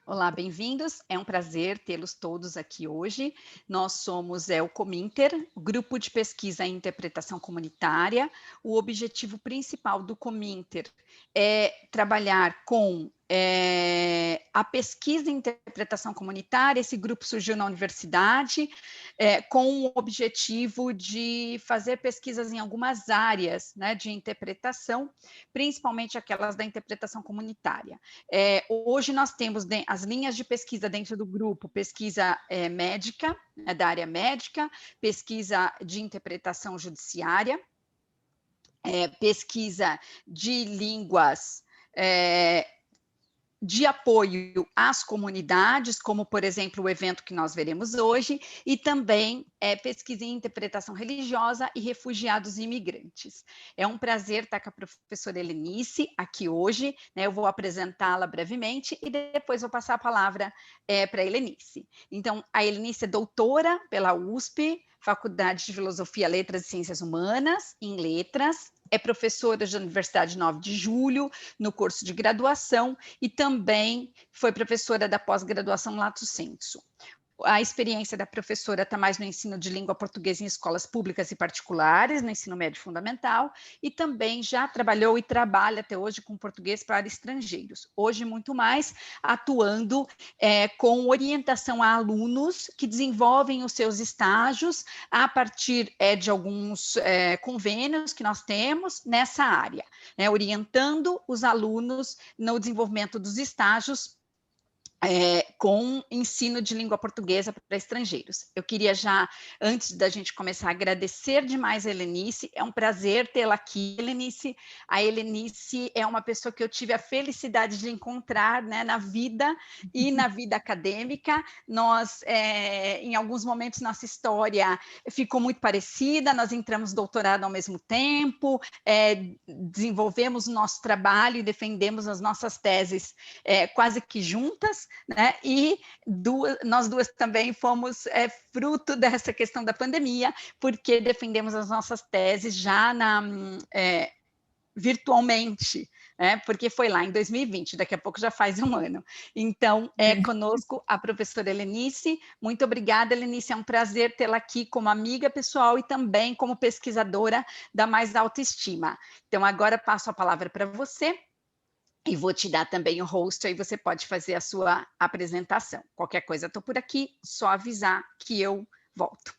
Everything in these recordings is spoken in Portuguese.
Olá, bem-vindos. É um prazer tê-los todos aqui hoje. Nós somos o Cominter, o Grupo de Pesquisa em Interpretação Comunitária. O objetivo principal do Cominter é trabalhar com a pesquisa em interpretação comunitária. Esse grupo surgiu na universidade com o objetivo de fazer pesquisas em algumas áreas, né, de interpretação, principalmente aquelas da interpretação comunitária. Hoje nós temos as linhas de pesquisa dentro do grupo, pesquisa médica, da área médica, pesquisa de interpretação judiciária, pesquisa de línguas de apoio às comunidades, como, por exemplo, o evento que nós veremos hoje, e também pesquisa em interpretação religiosa e refugiados e imigrantes. É um prazer estar com a professora Helenice aqui hoje, né? Eu vou apresentá-la brevemente e depois vou passar a palavra para a Helenice. Então, a Helenice é doutora pela USP, Faculdade de Filosofia, Letras e Ciências Humanas, em Letras, é professora da Universidade 9 de Julho, no curso de graduação, e também foi professora da pós-graduação Lato Sensu. A experiência da professora está mais no ensino de língua portuguesa em escolas públicas e particulares, no ensino médio fundamental, e também já trabalhou e trabalha até hoje com português para estrangeiros. Hoje, muito mais, atuando com orientação a alunos que desenvolvem os seus estágios a partir de alguns convênios que nós temos nessa área, né, orientando os alunos no desenvolvimento dos estágios com ensino de língua portuguesa para estrangeiros. Eu queria já, antes da gente começar, agradecer demais a Helenice, é um prazer tê-la aqui, Helenice. A Helenice é uma pessoa que eu tive a felicidade de encontrar, né, na vida e na vida acadêmica. Nós, em alguns momentos, nossa história ficou muito parecida, nós entramos doutorado ao mesmo tempo, desenvolvemos o nosso trabalho e defendemos as nossas teses quase que juntas, né? E nós duas também fomos fruto dessa questão da pandemia, porque defendemos as nossas teses já virtualmente, né? Porque foi lá em 2020, daqui a pouco já faz um ano. Então, conosco a professora Helenice. Muito obrigada, Helenice, é um prazer tê-la aqui como amiga pessoal e também como pesquisadora da Mais Autoestima. Então, agora passo a palavra para você. E vou te dar também o host, aí você pode fazer a sua apresentação. Qualquer coisa, estou por aqui, só avisar que eu volto.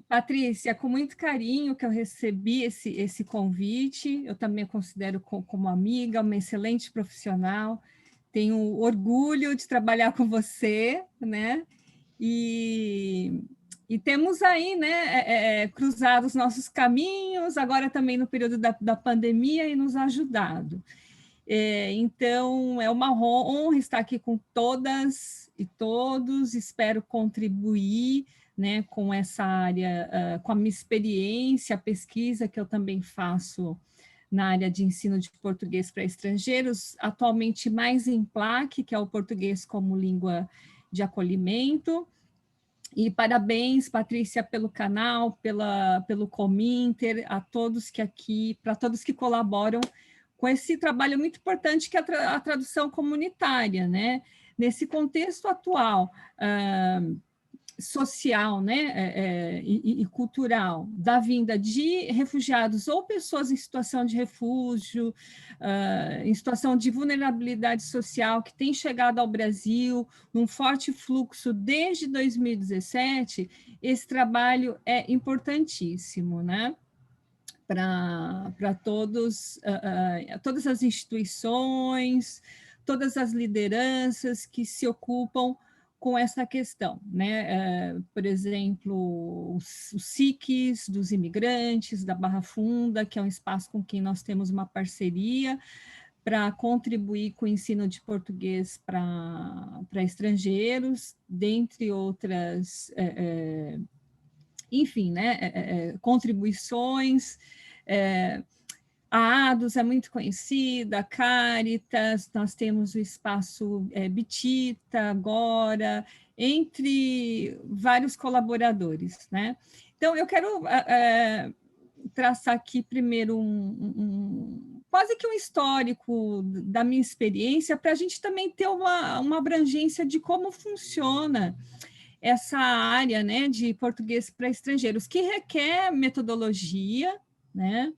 Patrícia, com muito carinho que eu recebi esse convite, eu também considero como amiga, uma excelente profissional, tenho orgulho de trabalhar com você, né? E temos aí, né, cruzado os nossos caminhos, agora também no período da pandemia e nos ajudado. Então, é uma honra estar aqui com todas e todos, espero contribuir, né, com essa área, com a minha experiência, a pesquisa que eu também faço na área de ensino de português para estrangeiros, atualmente mais em PLAC, que é o português como língua de acolhimento. E parabéns, Patrícia, pelo canal, pelo Cominter, a todos que aqui, para todos que colaboram com esse trabalho muito importante que é a tradução comunitária, né? Nesse contexto atual, social, né, e cultural, da vinda de refugiados ou pessoas em situação de refúgio, em situação de vulnerabilidade social, que têm chegado ao Brasil num forte fluxo desde 2017, esse trabalho é importantíssimo, né? Para todas as instituições, todas as lideranças que se ocupam com essa questão, né? Por exemplo, os SICs dos imigrantes, da Barra Funda, que é um espaço com quem nós temos uma parceria para contribuir com o ensino de português para estrangeiros, dentre outras, enfim, né? Contribuições. A ADOS é muito conhecida, a Caritas, nós temos o espaço Bitita agora, entre vários colaboradores, né? Então, eu quero traçar aqui primeiro quase que um histórico da minha experiência, para a gente também ter uma abrangência de como funciona essa área, né, de português para estrangeiros, que requer metodologia, né,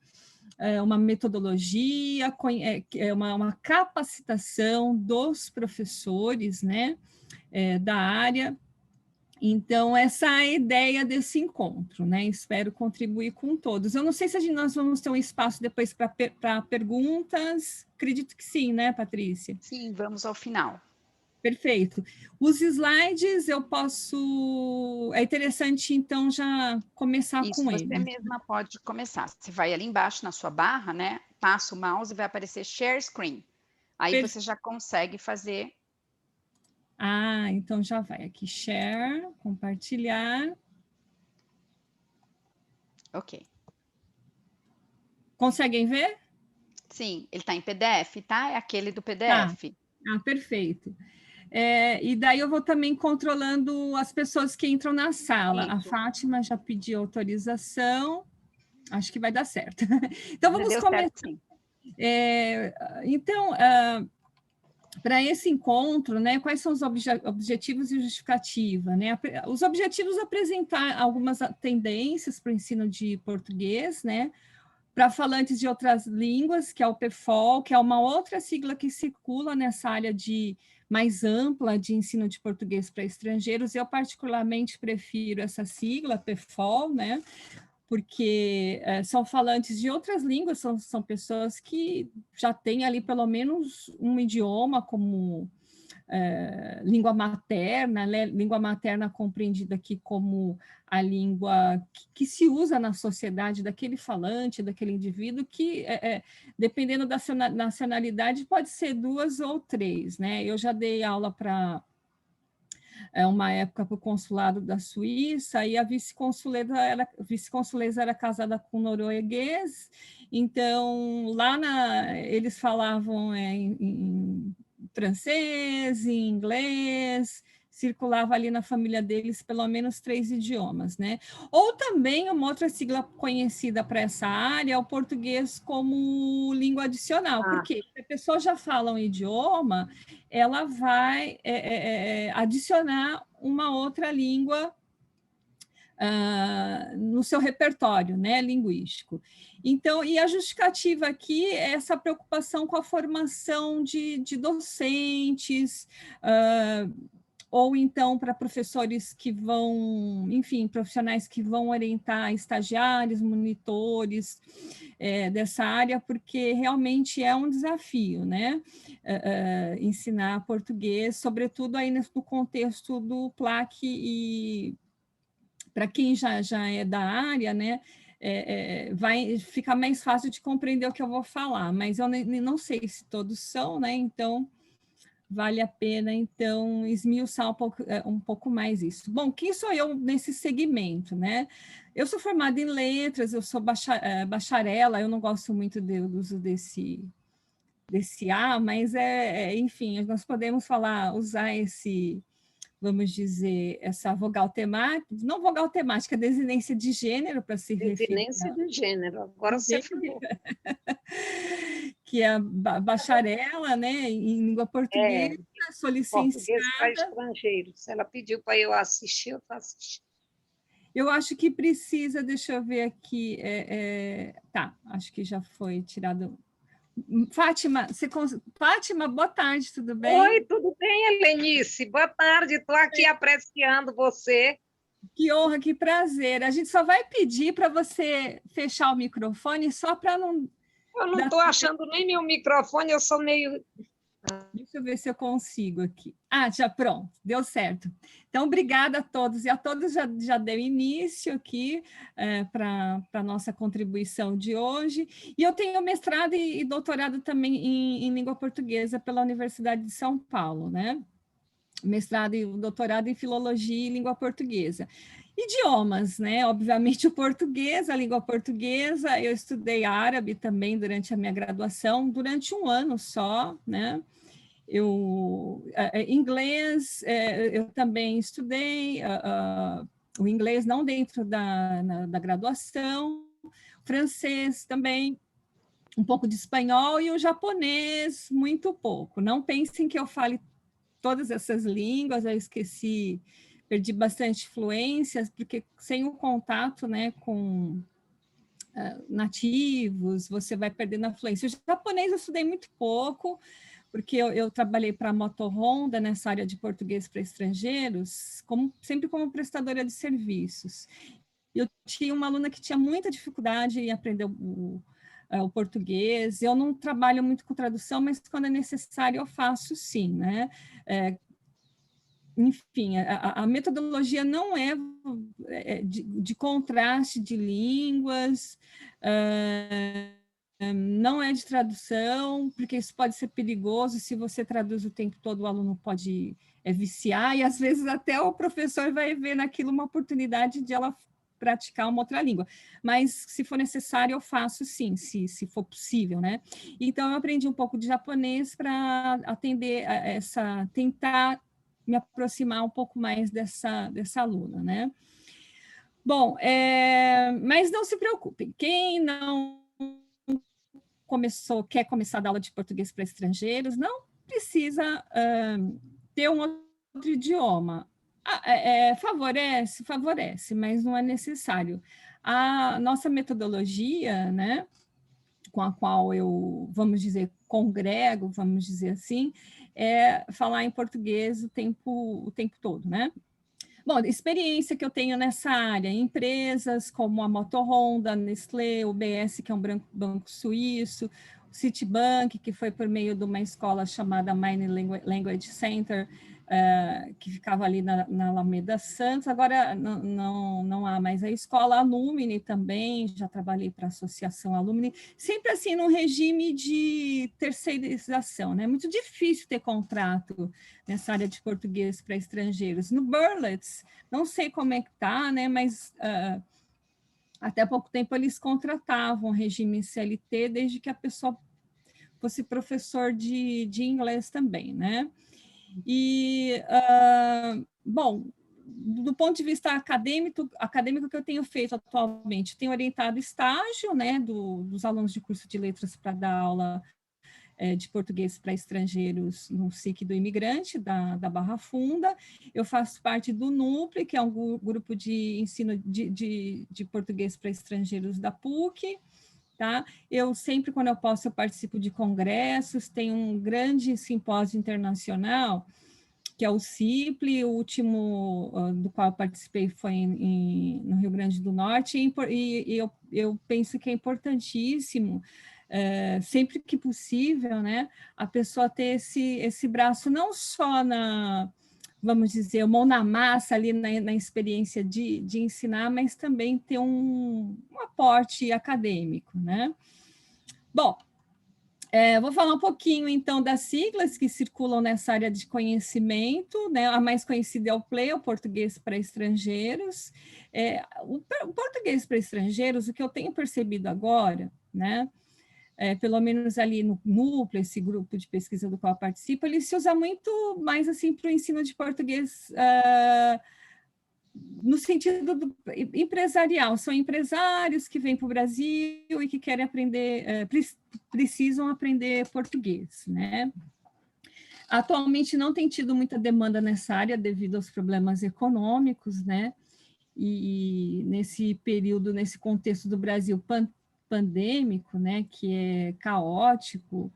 uma metodologia, uma capacitação dos professores, né, da área. Então, essa é a ideia desse encontro, né? Espero contribuir com todos. Eu não sei se nós vamos ter um espaço depois para perguntas. Acredito que sim, né, Patrícia? Sim, vamos ao final. Perfeito. Os slides eu posso... É interessante, então, já começar Isso, com você eles. mesma pode começar. Você vai ali embaixo na sua barra, né? Passa o mouse e vai aparecer Share Screen. Aí você já consegue fazer. Ah, então já vai aqui, share, compartilhar. Ok. Conseguem ver? Sim, ele está em PDF, tá? É aquele do Tá. PDF. Ah, perfeito. E daí eu vou também controlando as pessoas que entram na sala. Isso. A Fátima já pediu autorização. Acho que vai dar certo. Então, vamos começar. Certo, sim. Então, para esse encontro, né, quais são os objetivos e justificativa? Né? Os objetivos apresentar algumas tendências para o ensino de português, né, para falantes de outras línguas, que é o PFOL, que é uma outra sigla que circula nessa área mais ampla de ensino de português para estrangeiros. Eu particularmente prefiro essa sigla, PFOL, né? Porque são falantes de outras línguas, são pessoas que já têm ali pelo menos um idioma como língua materna, né? Língua materna compreendida aqui como a língua que se usa na sociedade daquele falante, daquele indivíduo, que, dependendo da nacionalidade, pode ser 2 ou 3, né? Eu já dei aula para uma época para o consulado da Suíça, e a vice-consuleza era casada com um norueguês, então lá eles falavam em francês, em inglês, circulava ali na família deles pelo menos 3 idiomas, né? Ou também uma outra sigla conhecida para essa área é o português como língua adicional, porque se a pessoa já fala um idioma, ela vai adicionar uma outra língua no seu repertório, né, linguístico. Então, e a justificativa aqui é essa preocupação com a formação de docentes, ou então para professores que vão, enfim, profissionais que vão orientar estagiários, monitores dessa área, porque realmente é um desafio, né? Ensinar português, sobretudo aí no contexto do PLAC, e para quem já é da área, né? Vai ficar mais fácil de compreender o que eu vou falar, mas eu não sei se todos são, né? Então, vale a pena, então, esmiuçar um pouco mais isso. Bom, quem sou eu nesse segmento, né? Eu sou formada em letras, eu sou bacharela, eu não gosto muito do uso desse A, mas enfim, nós podemos usar vamos dizer, essa vogal temática, não vogal temática, desinência de gênero para se referir. Desinência de gênero, agora você falou. Que é bacharela, né, em língua portuguesa, sou licenciada. Português para estrangeiros. Ela pediu para eu assistir, eu estou assistindo. Eu acho que precisa, deixa eu ver aqui, tá, acho que já foi tirado. Fátima, Fátima, boa tarde, tudo bem? Oi, tudo bem, Helenice? Boa tarde, estou aqui apreciando você. Que honra, que prazer. A gente só vai pedir para você fechar o microfone só para não... Eu não estou achando nem meu microfone, eu sou meio... Deixa eu ver se eu consigo aqui. Ah, já pronto, deu certo. Então, obrigada a todos, e a todos já deu início aqui para a nossa contribuição de hoje. E eu tenho mestrado e doutorado também em língua portuguesa pela Universidade de São Paulo, né? Mestrado e doutorado em filologia e língua portuguesa. Idiomas, né? Obviamente o português, a língua portuguesa. Eu estudei árabe também durante a minha graduação, durante 1 ano só, né? Inglês, eu também estudei o inglês, não dentro da graduação, francês também. um pouco de espanhol e o japonês muito pouco. Não pensem que eu fale todas essas línguas, eu esqueci, perdi bastante fluência, porque sem o contato, né, com nativos, você vai perdendo a fluência. O japonês eu estudei muito pouco, porque eu trabalhei para a Moto Honda nessa área de português para estrangeiros, sempre como prestadora de serviços. Eu tinha uma aluna que tinha muita dificuldade em aprender o português. Eu não trabalho muito com tradução, mas quando é necessário eu faço sim, né? Enfim, a metodologia não é de contraste de línguas, não é de tradução, porque isso pode ser perigoso. Se você traduz o tempo todo, o aluno pode viciar, e às vezes até o professor vai ver naquilo uma oportunidade de ela praticar uma outra língua. Mas, se for necessário, eu faço sim, se for possível, né? Então, eu aprendi um pouco de japonês para atender tentar me aproximar um pouco mais dessa aluna, né? Bom, mas não se preocupem, quem não quer começar a dar aula de português para estrangeiros, não precisa ter um outro idioma. Favorece, mas não é necessário. A nossa metodologia, né, com a qual eu, vamos dizer, congrego, vamos dizer assim, é falar em português o tempo todo, né? Bom, experiência que eu tenho nessa área, empresas como a Moto Honda, Nestlé, o UBS, que é um banco suíço, o Citibank, que foi por meio de uma escola chamada Mine Language Center, que ficava ali na Alameda Santos. Agora não há mais a escola. Alumni também, já trabalhei para a Associação Alumni, sempre assim num regime de terceirização, né? Muito difícil ter contrato nessa área de português para estrangeiros. No Berlitz, não sei como é que está, né? Mas até pouco tempo eles contratavam regime CLT, desde que a pessoa fosse professor de inglês também, né? E, bom, do ponto de vista acadêmico que eu tenho feito atualmente, tenho orientado estágio, né, dos alunos de curso de letras para dar aula de português para estrangeiros no SIC do Imigrante, da Barra Funda. Eu faço parte do NUPLE, que é um grupo de ensino de português para estrangeiros da PUC. Tá? Eu sempre, quando eu posso, eu participo de congressos, tem um grande simpósio internacional, que é o CIPLE, o último do qual eu participei foi no Rio Grande do Norte, e eu penso que é importantíssimo, sempre que possível, né, a pessoa ter esse braço não só vamos dizer, mão na massa ali na experiência de ensinar, mas também ter um aporte acadêmico, né? Bom, vou falar um pouquinho, então, das siglas que circulam nessa área de conhecimento, né? A mais conhecida é o PLE, o Português para Estrangeiros. O português para estrangeiros, o que eu tenho percebido agora, né? Pelo menos ali no núcleo, esse grupo de pesquisa do qual eu participo, ele se usa muito mais assim para o ensino de português no sentido empresarial. São empresários que vêm para o Brasil e que querem aprender, precisam aprender português, né? Atualmente não tem tido muita demanda nessa área devido aos problemas econômicos, né? E nesse período, nesse contexto do Brasil pandêmico, né, que é caótico,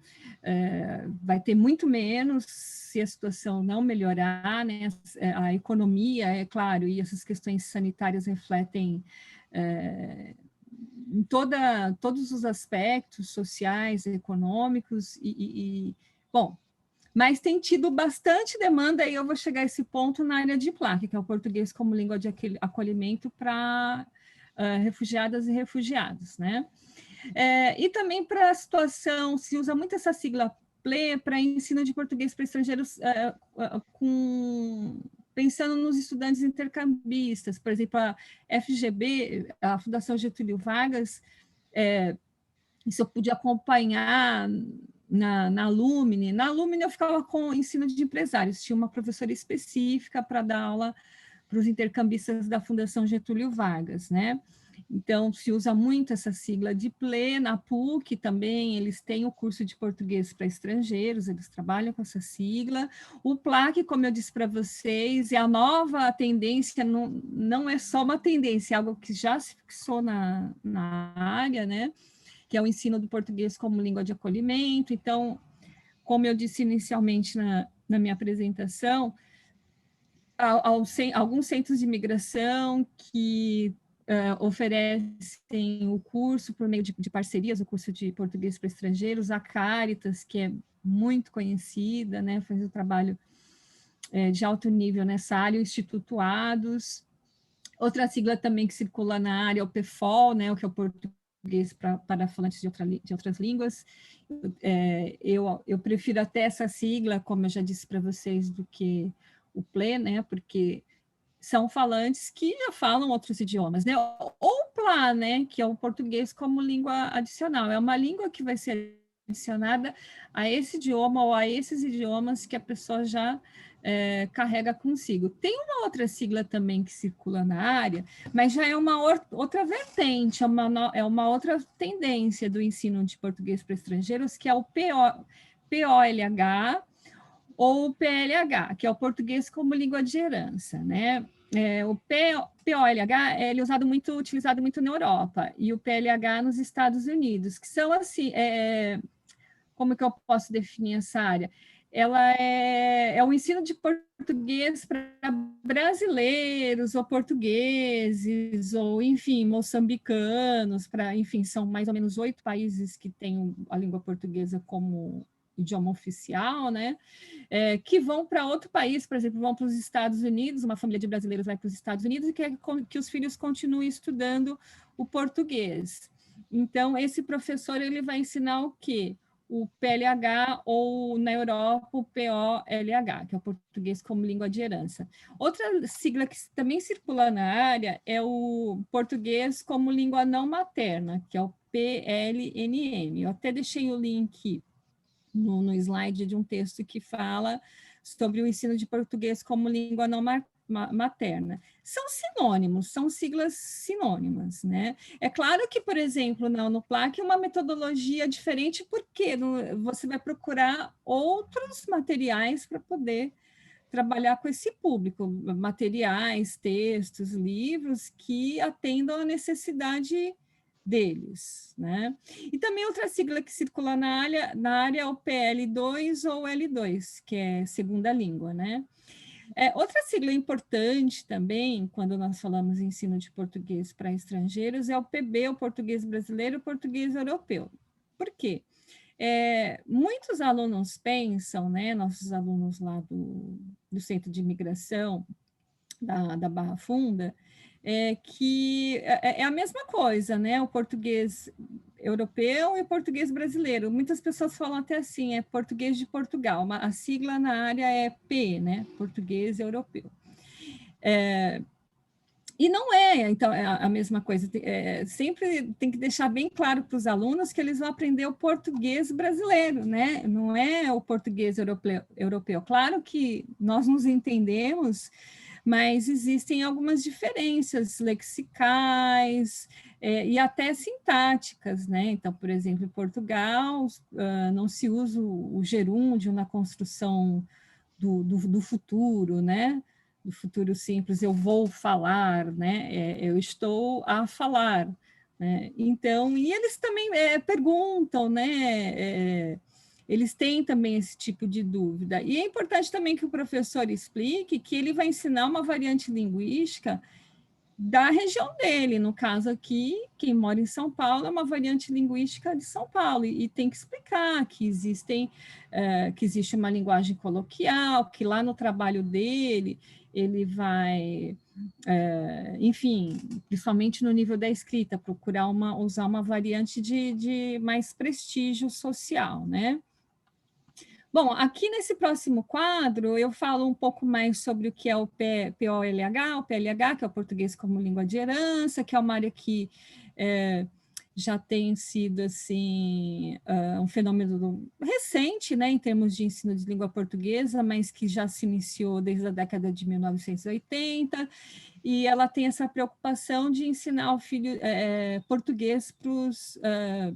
vai ter muito menos se a situação não melhorar, né, a economia, é claro, e essas questões sanitárias refletem em todos os aspectos sociais, econômicos, bom, mas tem tido bastante demanda, e eu vou chegar a esse ponto na área de PLAC, que é o português como língua de acolhimento para refugiadas e refugiados, né? E também para a situação, se usa muito essa sigla PLE para ensino de português para estrangeiros, pensando nos estudantes intercambistas, por exemplo, a FGB, a Fundação Getúlio Vargas, isso eu pude acompanhar na Alumni. Na Alumni eu ficava com ensino de empresários, tinha uma professora específica para dar aula para os intercambistas da Fundação Getúlio Vargas, né? Então, se usa muito essa sigla de PLE. Na PUC também, eles têm o curso de português para estrangeiros, eles trabalham com essa sigla. O PLAC, como eu disse para vocês, é a nova tendência, não é só uma tendência, é algo que já se fixou na área, né? Que é o ensino do português como língua de acolhimento. Então, como eu disse inicialmente na minha apresentação, alguns centros de imigração que oferecem o curso por meio de parcerias, o curso de português para estrangeiros, a Caritas, que é muito conhecida, né, faz um trabalho de alto nível nessa área, o Instituto ADOS. Outra sigla também que circula na área é o PFOL, né, o que é o português para falantes de outras línguas. Eu prefiro até essa sigla, como eu já disse para vocês, do que o PLE, né, porque são falantes que já falam outros idiomas, né? Ou o PLA, né, que é o português como língua adicional. É uma língua que vai ser adicionada a esse idioma ou a esses idiomas que a pessoa já carrega consigo. Tem uma outra sigla também que circula na área, mas já é uma outra vertente, é uma outra tendência do ensino de português para estrangeiros, que é o POLH, ou o PLH, que é o português como língua de herança, né? O POLH ele é utilizado muito na Europa, e o PLH nos Estados Unidos, que são assim, como que eu posso definir essa área? Ela é o ensino de português para brasileiros, ou portugueses, ou, enfim, moçambicanos, enfim, são mais ou menos 8 países que têm a língua portuguesa como idioma oficial, né? Que vão para outro país, por exemplo, vão para os Estados Unidos, uma família de brasileiros vai para os Estados Unidos e quer que os filhos continuem estudando o português. Então, esse professor ele vai ensinar o quê? O PLH, ou na Europa o POLH, que é o português como língua de herança. Outra sigla que também circula na área é o português como língua não materna, que é o PLNM. Eu até deixei o link no slide de um texto que fala sobre o ensino de português como língua não materna. São sinônimos, são siglas sinônimas, né? É claro que, por exemplo, no PLAC é uma metodologia diferente, porque você vai procurar outros materiais para poder trabalhar com esse público, materiais, textos, livros que atendam à necessidade deles, né? E também outra sigla que circula na área é o PL2 ou L2, que é segunda língua, né? Outra sigla importante também, quando nós falamos em ensino de português para estrangeiros, é o PB, o português brasileiro e o português europeu. Por quê? Muitos alunos pensam, né, nossos alunos lá do Centro de Imigração da Barra Funda, que é a mesma coisa, né? O português europeu e o português brasileiro. Muitas pessoas falam até assim, é português de Portugal. A sigla na área é P, né? Português europeu. E não então, é a mesma coisa. Sempre tem que deixar bem claro para os alunos que eles vão aprender o português brasileiro, né? Não é o português europeu. Claro que nós nos entendemos, mas existem algumas diferenças lexicais e até sintáticas, né? Então, por exemplo, em Portugal, não se usa o gerúndio na construção do futuro, né? Do futuro simples, eu vou falar, né? Eu estou a falar, né? Então, e eles também perguntam, né? Eles têm também esse tipo de dúvida. E é importante também que o professor explique que ele vai ensinar uma variante linguística da região dele. No caso aqui, quem mora em São Paulo é uma variante linguística de São Paulo, e tem que explicar que existe uma linguagem coloquial, que lá no trabalho dele ele vai, enfim, principalmente no nível da escrita, procurar usar uma variante de mais prestígio social, né? Bom, aqui nesse próximo quadro, eu falo um pouco mais sobre o que é o POLH, que é o português como língua de herança, que é uma área que já tem sido assim, um fenômeno recente, né, em termos de ensino de língua portuguesa, mas que já se iniciou desde a década de 1980, e ela tem essa preocupação de ensinar o filho português para os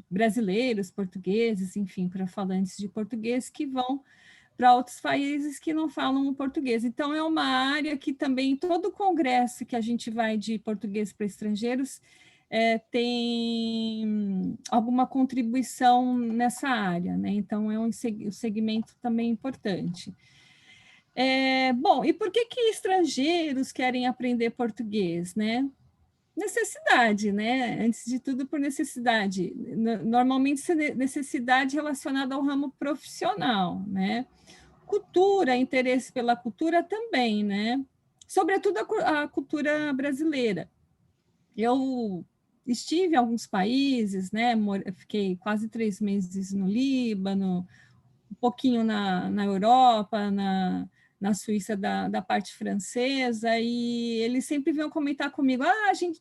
brasileiros, portugueses, enfim, para falantes de português que vão para outros países que não falam o português. Então, é uma área que também, todo congresso que a gente vai de português para estrangeiros, tem alguma contribuição nessa área, né? Então, é um segmento também importante. Bom, e por que estrangeiros querem aprender português, né? Necessidade, né? Antes de tudo, por necessidade. Normalmente, necessidade relacionada ao ramo profissional, né? Cultura, interesse pela cultura também, né? Sobretudo a cultura brasileira. Eu estive em alguns países, né? Fiquei quase 3 meses no Líbano, um pouquinho na Europa, na Suíça da parte francesa, e eles sempre vinham comentar comigo,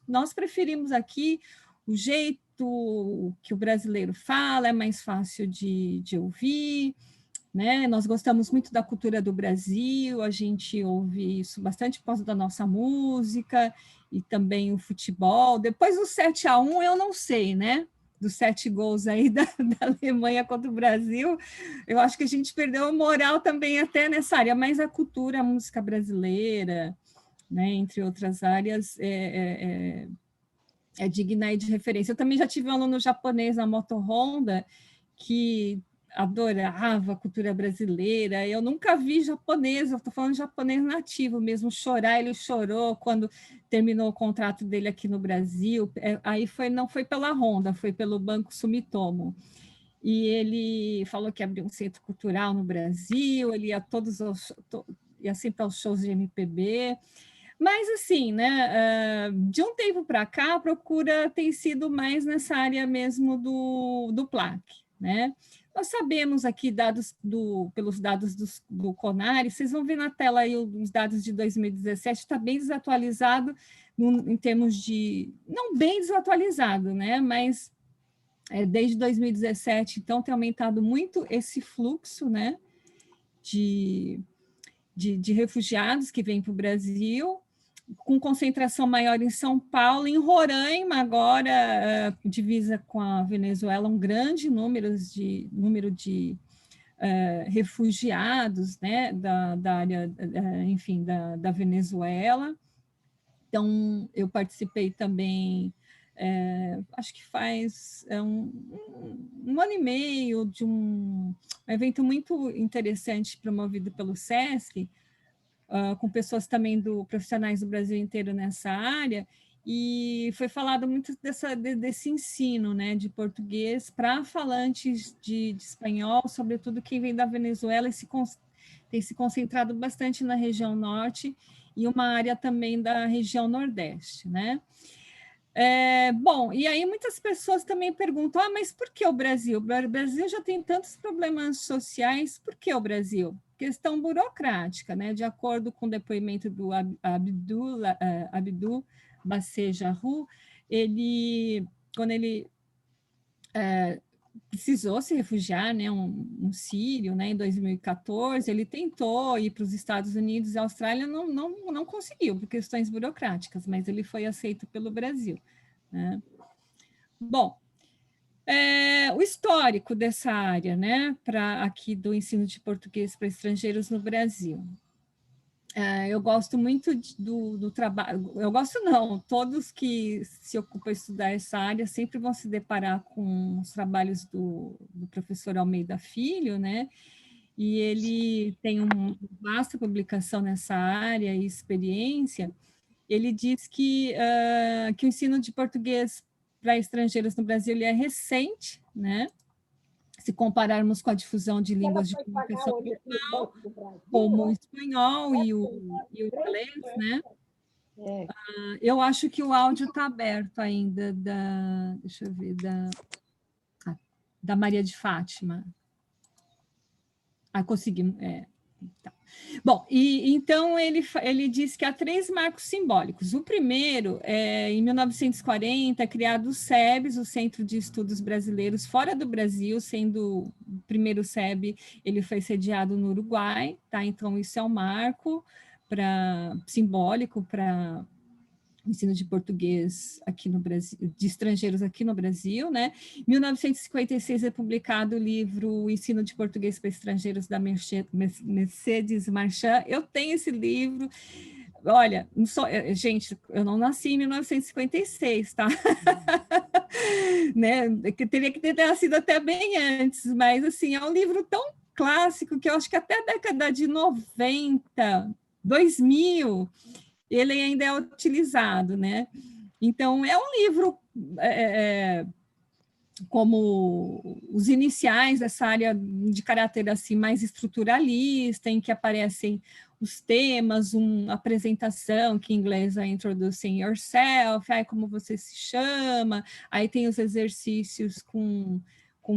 nós preferimos aqui o jeito que o brasileiro fala, é mais fácil de ouvir, né? Nós gostamos muito da cultura do Brasil, a gente ouve isso bastante por causa da nossa música e também o futebol. Depois do 7-1, eu não sei, né? Dos 7 gols aí da Alemanha contra o Brasil, eu acho que a gente perdeu a moral também até nessa área, mas a cultura, a música brasileira, né, entre outras áreas, é digna de referência. Eu também já tive um aluno japonês na Moto Honda que adorava a cultura brasileira. Eu nunca vi japonês, eu estou falando japonês nativo mesmo, chorar. Ele chorou quando terminou o contrato dele aqui no Brasil. Aí não foi pela Honda, foi pelo Banco Sumitomo. E ele falou que abriu um centro cultural no Brasil, ele ia sempre aos shows de MPB. Mas, assim, né, de um tempo para cá, a procura tem sido mais nessa área mesmo do PLAC, né? Nós sabemos aqui, pelos dados do CONARE, vocês vão ver na tela aí os dados de 2017, está bem desatualizado em termos de... Não bem desatualizado, né? Mas desde 2017, então, tem aumentado muito esse fluxo, né? De refugiados que vêm para o Brasil, com concentração maior em São Paulo, em Roraima, agora divisa com a Venezuela, um grande número de refugiados, né, da área, enfim, da Venezuela. Então, eu participei também, acho que faz um ano e meio, de um evento muito interessante promovido pelo SESC, com pessoas também profissionais do Brasil inteiro nessa área, e foi falado muito desse ensino, né, de português para falantes de espanhol, sobretudo quem vem da Venezuela, tem se concentrado bastante na região norte e uma área também da região nordeste, né? Bom, e aí muitas pessoas também perguntam, mas por que o Brasil? O Brasil já tem tantos problemas sociais, por que o Brasil? Questão burocrática, né? De acordo com o depoimento do Abdul Bassé Jarrou, quando ele precisou se refugiar, né, um sírio, né, em 2014, ele tentou ir para os Estados Unidos e Austrália, não conseguiu, por questões burocráticas, mas ele foi aceito pelo Brasil, né? Bom, o histórico dessa área, né, aqui do ensino de português para estrangeiros no Brasil. Eu gosto muito do trabalho, eu gosto não, todos que se ocupam de estudar essa área sempre vão se deparar com os trabalhos do professor Almeida Filho, né? E ele tem uma vasta publicação nessa área e experiência. Ele diz que o ensino de português para estrangeiros no Brasil ele é recente, né? Se compararmos com a difusão de línguas de comunicação global, como o espanhol e o inglês, né? Eu acho que o áudio está aberto ainda, deixa eu ver, da Maria de Fátima. Conseguimos, Tá. Bom, e então ele diz que há 3 marcos simbólicos. O primeiro é, em 1940, é criado o SEBS, o Centro de Estudos Brasileiros fora do Brasil, sendo o primeiro SEB, ele foi sediado no Uruguai, tá? Então, isso é um marco simbólico para ensino de português aqui no Brasil, de estrangeiros aqui no Brasil, né? Em 1956 é publicado o livro Ensino de Português para Estrangeiros, da Mercedes Marchand. Eu tenho esse livro. Olha, gente, eu não nasci em 1956, tá? Né? Que teria que ter nascido até bem antes, mas assim, é um livro tão clássico que eu acho que até a década de 90, 2000, ele ainda é utilizado, né? Então, é um livro como os iniciais dessa área de caráter assim mais estruturalista, em que aparecem os temas, uma apresentação, que em inglês é Introducing Yourself, aí como você se chama, aí tem os exercícios com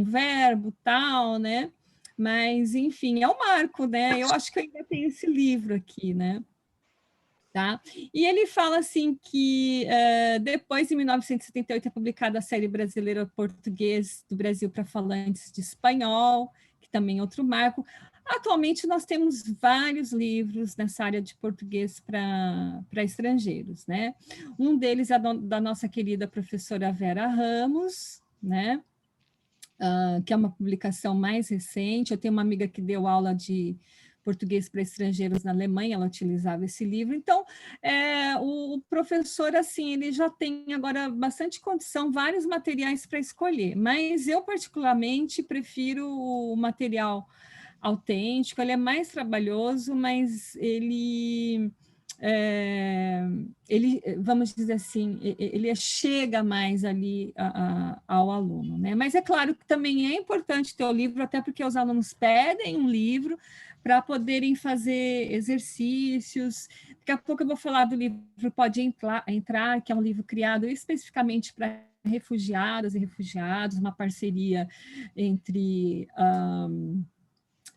verbo, tal, né? Mas, enfim, é um marco, né? Eu acho que eu ainda tenho esse livro aqui, né? Tá? E ele fala assim que depois, em 1978, é publicada a série brasileira Português do Brasil para falantes de espanhol, que também é outro marco. Atualmente, nós temos vários livros nessa área de português para estrangeiros, né? Um deles é da nossa querida professora Vera Ramos, né? Que é uma publicação mais recente. Eu tenho uma amiga que deu aula de português para estrangeiros na Alemanha, ela utilizava esse livro. Então, o professor, assim, ele já tem agora bastante condição, vários materiais para escolher, mas eu, particularmente, prefiro o material autêntico, ele é mais trabalhoso, mas ele, vamos dizer assim, ele chega mais ali ao aluno, né? Mas é claro que também é importante ter o livro, até porque os alunos pedem um livro para poderem fazer exercícios. Daqui a pouco eu vou falar do livro Pode Entrar, que é um livro criado especificamente para refugiadas e refugiados, uma parceria entre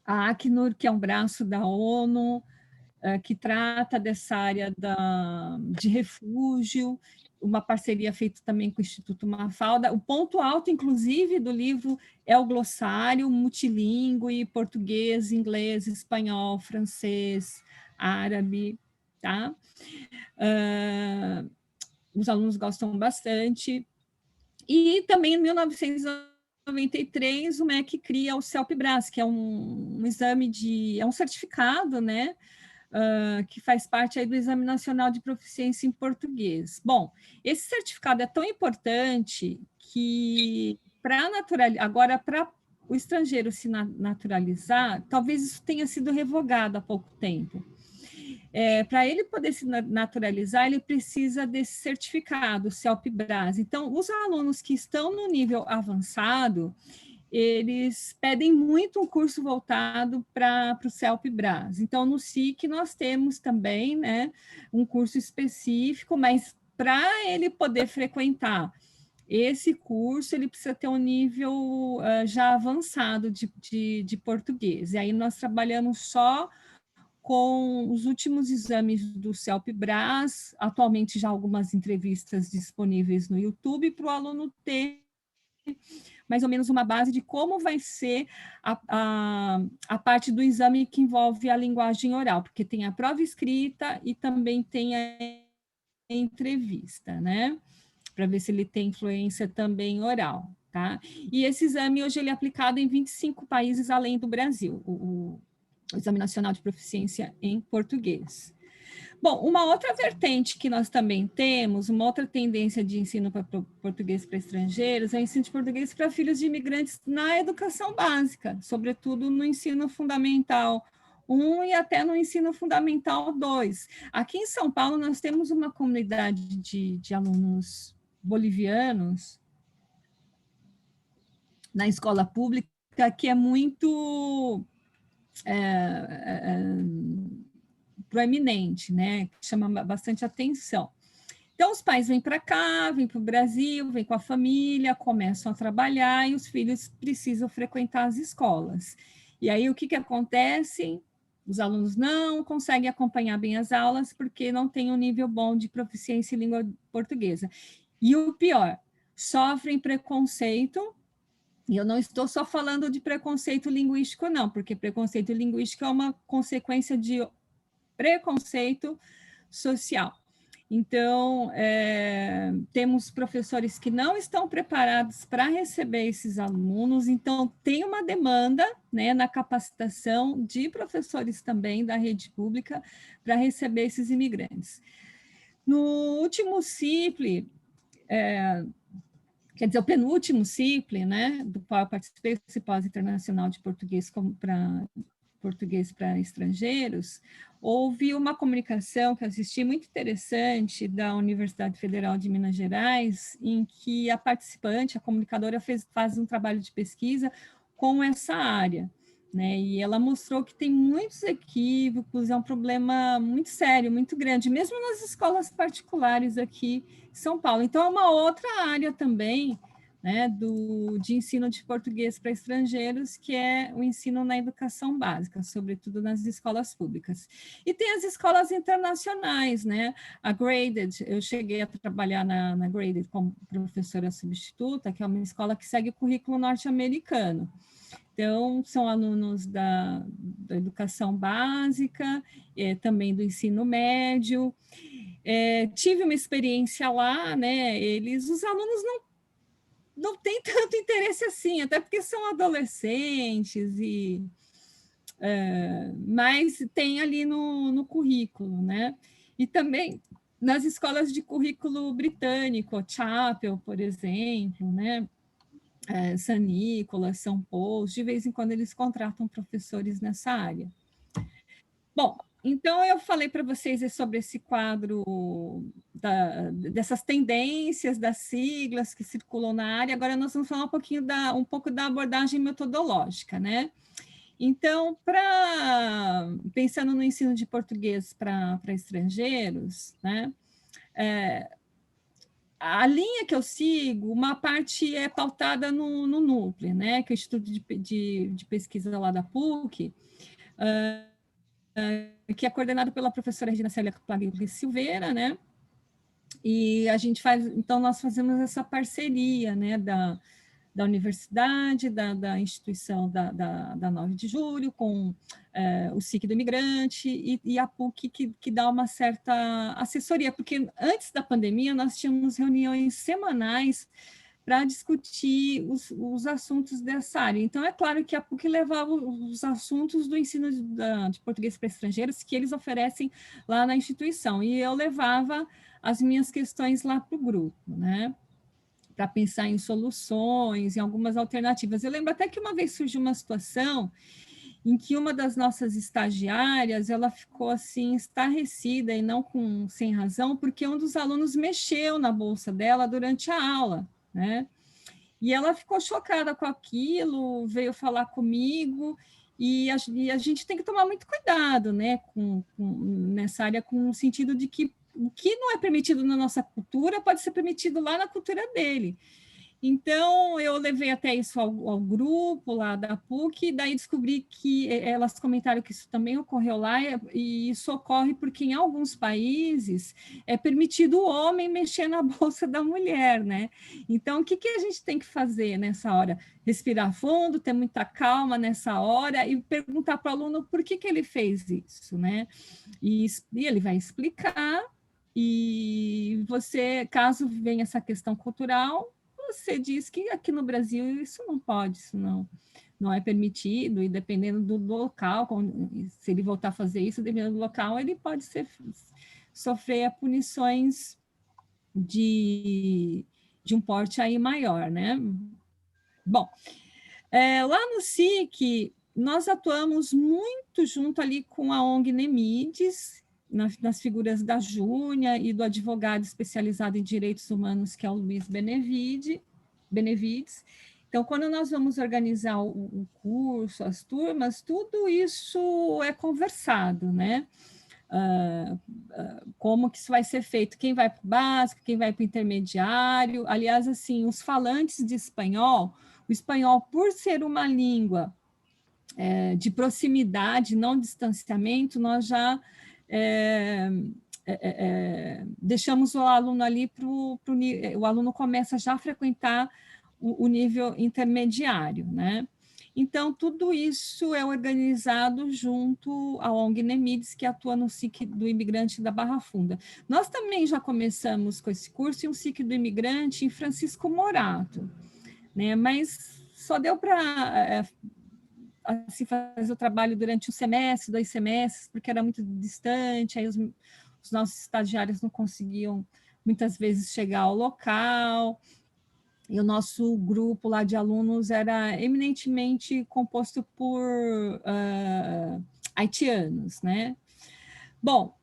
a Acnur, que é um braço da ONU, que trata dessa área de refúgio, uma parceria feita também com o Instituto Mafalda. O ponto alto, inclusive, do livro é o glossário multilingüe, português, inglês, espanhol, francês, árabe, tá? Os alunos gostam bastante. E também, em 1993, o MEC cria o CELPE-BRAS, que é um exame é um certificado, né? Que faz parte aí do Exame Nacional de Proficiência em Português. Bom, esse certificado é tão importante que, agora, para o estrangeiro se naturalizar, talvez isso tenha sido revogado há pouco tempo. Para ele poder se naturalizar, ele precisa desse certificado, CELPE-BRAS. Então, os alunos que estão no nível avançado, eles pedem muito um curso voltado para o CELPE-BRAS. Então, no SIC, nós temos também, né, um curso específico, mas para ele poder frequentar esse curso, ele precisa ter um nível já avançado de português. E aí nós trabalhamos só com os últimos exames do CELPE-BRAS, atualmente já algumas entrevistas disponíveis no YouTube, para o aluno ter mais ou menos uma base de como vai ser a parte do exame que envolve a linguagem oral, porque tem a prova escrita e também tem a entrevista, né? Para ver se ele tem influência também oral, tá? E esse exame hoje ele é aplicado em 25 países além do Brasil, o Exame Nacional de Proficiência em Português. Bom, uma outra vertente que nós também temos, uma outra tendência de ensino para português para estrangeiros, é o ensino de português para filhos de imigrantes na educação básica, sobretudo no ensino fundamental 1 e até no ensino fundamental 2. Aqui em São Paulo, nós temos uma comunidade de alunos bolivianos na escola pública que é muito proeminente, né? Que chama bastante atenção. Então, os pais vêm para cá, vêm para o Brasil, vêm com a família, começam a trabalhar e os filhos precisam frequentar as escolas. E aí, o que acontece? Os alunos não conseguem acompanhar bem as aulas porque não têm um nível bom de proficiência em língua portuguesa. E o pior, sofrem preconceito, e eu não estou só falando de preconceito linguístico, não, porque preconceito linguístico é uma consequência de preconceito social. Então, temos professores que não estão preparados para receber esses alunos, então tem uma demanda, né, na capacitação de professores também da rede pública para receber esses imigrantes. No último CIPLE, quer dizer, o penúltimo CIPLE, né, do qual eu participei, esse pós-internacional de português para estrangeiros, houve uma comunicação que eu assisti muito interessante da Universidade Federal de Minas Gerais, em que a participante, a comunicadora, faz um trabalho de pesquisa com essa área, né? E ela mostrou que tem muitos equívocos, é um problema muito sério, muito grande, mesmo nas escolas particulares aqui em São Paulo. Então, é uma outra área também, né, de ensino de português para estrangeiros, que é o ensino na educação básica, sobretudo nas escolas públicas. E tem as escolas internacionais, né? A Graded, eu cheguei a trabalhar na Graded como professora substituta, que é uma escola que segue o currículo norte-americano. Então, são alunos da educação básica, também do ensino médio. Tive uma experiência lá, né? Os alunos não tem tanto interesse assim, até porque são adolescentes, mas tem ali no currículo, né? E também nas escolas de currículo britânico, Chapel, por exemplo, né? San Nicolas, São Paulo, de vez em quando eles contratam professores nessa área. Bom, então eu falei para vocês sobre esse quadro dessas tendências, das siglas que circulam na área. Agora nós vamos falar um pouco da abordagem metodológica, né? Então, pensando no ensino de português para estrangeiros, né? A linha que eu sigo, uma parte é pautada no NUPLE, né, que é o Instituto de Pesquisa lá da PUC, que é coordenado pela professora Regina Célia Plaguilha Silveira, né, e a gente então nós fazemos essa parceria, né, da universidade, da instituição da 9 de julho, com o SIC do Imigrante e a PUC, que dá uma certa assessoria, porque antes da pandemia nós tínhamos reuniões semanais para discutir os assuntos dessa área. Então, é claro que a PUC levava os assuntos do ensino de português para estrangeiros que eles oferecem lá na instituição, e eu levava as minhas questões lá para o grupo, né? Para pensar em soluções, em algumas alternativas. Eu lembro até que uma vez surgiu uma situação em que uma das nossas estagiárias, ela ficou assim, estarrecida e não sem razão, porque um dos alunos mexeu na bolsa dela durante a aula, né? E ela ficou chocada com aquilo, veio falar comigo, e a gente tem que tomar muito cuidado, né, nessa área, com o sentido de que o que não é permitido na nossa cultura pode ser permitido lá na cultura dele. Então, eu levei até isso ao grupo lá da PUC, e daí descobri que elas comentaram que isso também ocorreu lá, e isso ocorre porque em alguns países é permitido o homem mexer na bolsa da mulher, né? Então, o que a gente tem que fazer nessa hora? Respirar fundo, ter muita calma nessa hora e perguntar para o aluno por que ele fez isso, né? E ele vai explicar, e você, caso venha essa questão cultural, você diz que aqui no Brasil isso não pode, isso não é permitido, e dependendo do local, se ele voltar a fazer isso, dependendo do local, ele pode sofrer punições de um porte aí maior, né? Bom, lá no SIC, nós atuamos muito junto ali com a ONG Nemides, nas figuras da Júnia e do advogado especializado em direitos humanos, que é o Luiz Benevides. Então, quando nós vamos organizar o curso, as turmas, tudo isso é conversado, né? Como que isso vai ser feito, quem vai para o básico, quem vai para o intermediário. Aliás, assim, os falantes de espanhol, o espanhol, por ser uma língua de proximidade, não distanciamento, nós já deixamos o aluno ali o aluno começa já a frequentar o nível intermediário, né? Então, tudo isso é organizado junto à ONG Nemides, que atua no SIC do Imigrante da Barra Funda. Nós também já começamos com esse curso em um SIC do Imigrante em Francisco Morato, né? Mas só deu para assim, fazer o trabalho durante um semestre, 2 semestres, porque era muito distante, aí os nossos estagiários não conseguiam, muitas vezes, chegar ao local, e o nosso grupo lá de alunos era eminentemente composto por haitianos, né? Bom,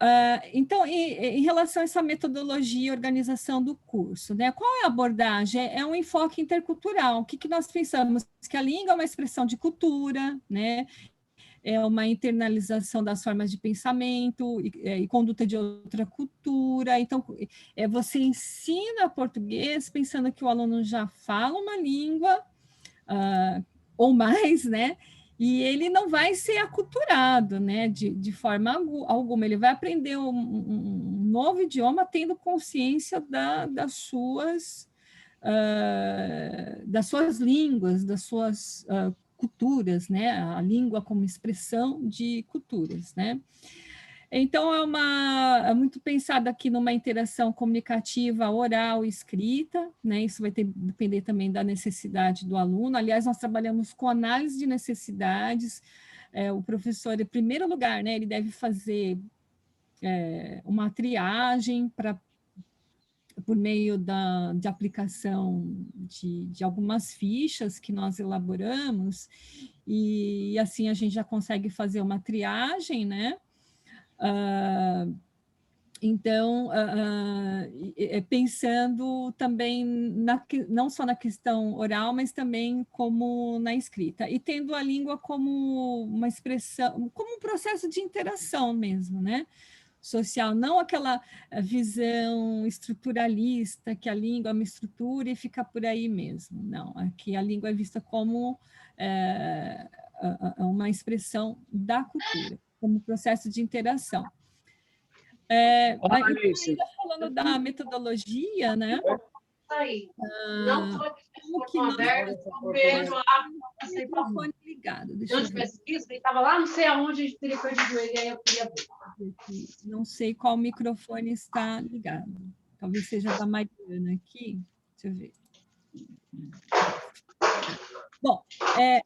então, em relação a essa metodologia e organização do curso, né? Qual é a abordagem? É um enfoque intercultural. O que nós pensamos? Que a língua é uma expressão de cultura, né? É uma internalização das formas de pensamento e conduta de outra cultura. Então, você ensina português pensando que o aluno já fala uma língua, ou mais, né? E ele não vai ser aculturado, né? De forma alguma. Ele vai aprender um novo idioma tendo consciência das suas línguas, das suas culturas, né? A língua como expressão de culturas, né? Então, é muito pensado aqui numa interação comunicativa oral e escrita, né? Isso vai depender também da necessidade do aluno. Aliás, nós trabalhamos com análise de necessidades. O professor, em primeiro lugar, né, ele deve fazer uma triagem por meio de aplicação de algumas fichas que nós elaboramos, e assim a gente já consegue fazer uma triagem, né? Então, pensando também não só na questão oral, mas também como na escrita, e tendo a língua como uma expressão, como um processo de interação mesmo, né? Social, não aquela visão estruturalista, que a língua é uma estrutura e fica por aí mesmo. Não, aqui a língua é vista como uma expressão da cultura, como processo de interação. Ainda falando da metodologia, né? Como que nós microfone ligado, deixa eu ver. Pesquisa, ele estava lá, não sei aonde, a gente teria perdido ele, aí eu queria ver. Não sei qual microfone está ligado. Talvez seja da Mariana aqui. Deixa eu ver. Bom,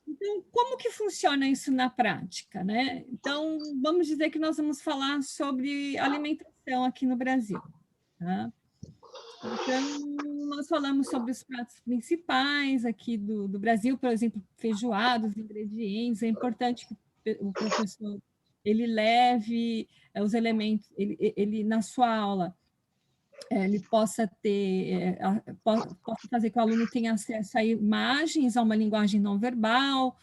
então, como que funciona isso na prática, né? Então, vamos dizer que nós vamos falar sobre alimentação aqui no Brasil, tá? Então, nós falamos sobre os pratos principais aqui do Brasil, por exemplo, feijoada, os ingredientes. É importante que o professor ele leve os elementos, ele na sua aula, ele possa fazer que o aluno tenha acesso a imagens, a uma linguagem não verbal,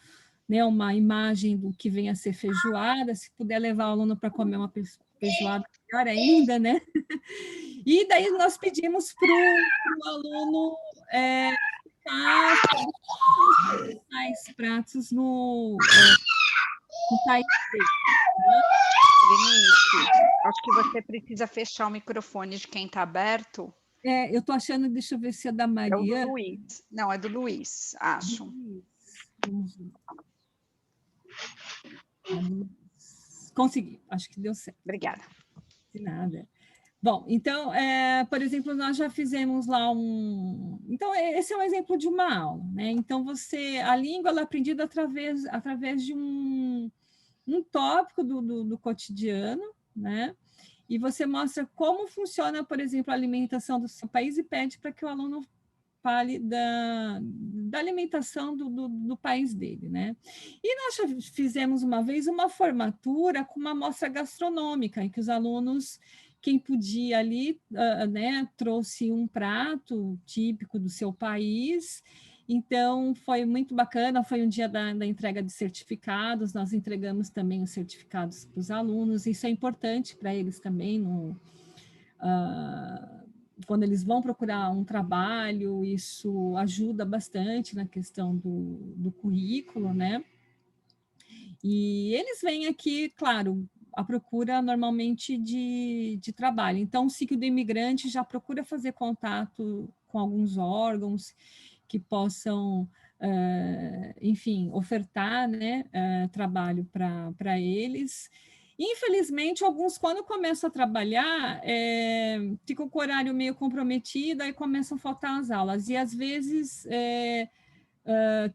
né, uma imagem do que vem a ser feijoada, se puder levar o aluno para comer uma feijoada, melhor ainda, né? E daí nós pedimos para o aluno mais pratos no país dele. Né? Denise, acho que você precisa fechar o microfone de quem está aberto. Eu estou achando, deixa eu ver se é da Maria. É o do Luiz. Não, é do Luiz, acho. Vamos ver. Consegui, acho que deu certo. Obrigada. De nada. Bom, então, por exemplo, nós já fizemos lá Então, esse é um exemplo de uma aula, né? Então, a língua ela é aprendida através de um tópico do cotidiano, né? E você mostra como funciona, por exemplo, a alimentação do seu país e pede para que o aluno fale da alimentação do país dele, né? E nós já fizemos uma vez uma formatura com uma amostra gastronômica, em que os alunos, quem podia ali, né, trouxe um prato típico do seu país. Então, foi muito bacana, foi um dia da entrega de certificados, nós entregamos também os certificados para os alunos, isso é importante para eles também, quando eles vão procurar um trabalho, isso ajuda bastante na questão do currículo, né? E eles vêm aqui, claro, à procura normalmente de trabalho. Então, o ciclo do imigrante já procura fazer contato com alguns órgãos que possam, enfim, ofertar, né, trabalho para eles. Infelizmente, alguns, quando começam a trabalhar, ficam com o horário meio comprometido e começam a faltar as aulas. E, às vezes,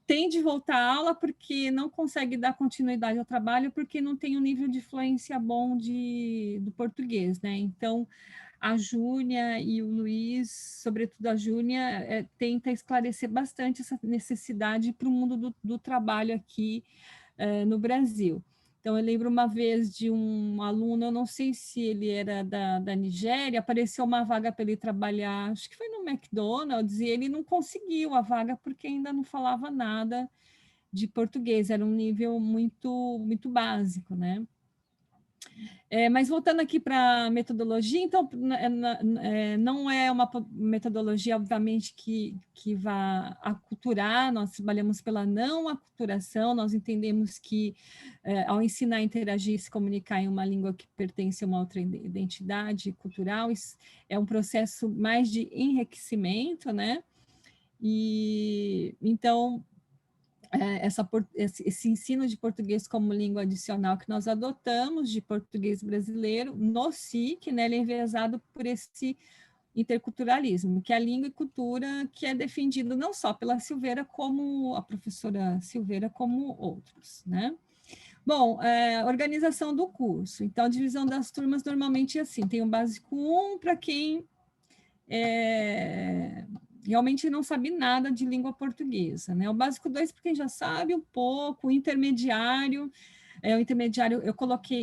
tem de voltar à aula porque não consegue dar continuidade ao trabalho, porque não tem um nível de fluência bom do português, né? Então, a Júnia e o Luiz, sobretudo a Júnia, tenta esclarecer bastante essa necessidade para o mundo do trabalho aqui no Brasil. Então, eu lembro uma vez de um aluno, eu não sei se ele era da Nigéria, apareceu uma vaga para ele trabalhar, acho que foi no McDonald's, e ele não conseguiu a vaga porque ainda não falava nada de português, era um nível muito, muito básico, né? Mas voltando aqui para a metodologia, então, não é uma metodologia, obviamente, que vá aculturar, nós trabalhamos pela não aculturação, nós entendemos que, ao ensinar a interagir e se comunicar em uma língua que pertence a uma outra identidade cultural, isso é um processo mais de enriquecimento, né? E, então, esse ensino de português como língua adicional que nós adotamos de português brasileiro no SIC, né, ele é enviesado por esse interculturalismo, que é a língua e cultura que é defendido não só pela Silveira, como a professora Silveira, como outros, né? Bom, organização do curso. Então, a divisão das turmas normalmente é assim, tem um básico 1 para quem realmente não sabe nada de língua portuguesa, né? O básico 2 para quem já sabe um pouco, o intermediário, eu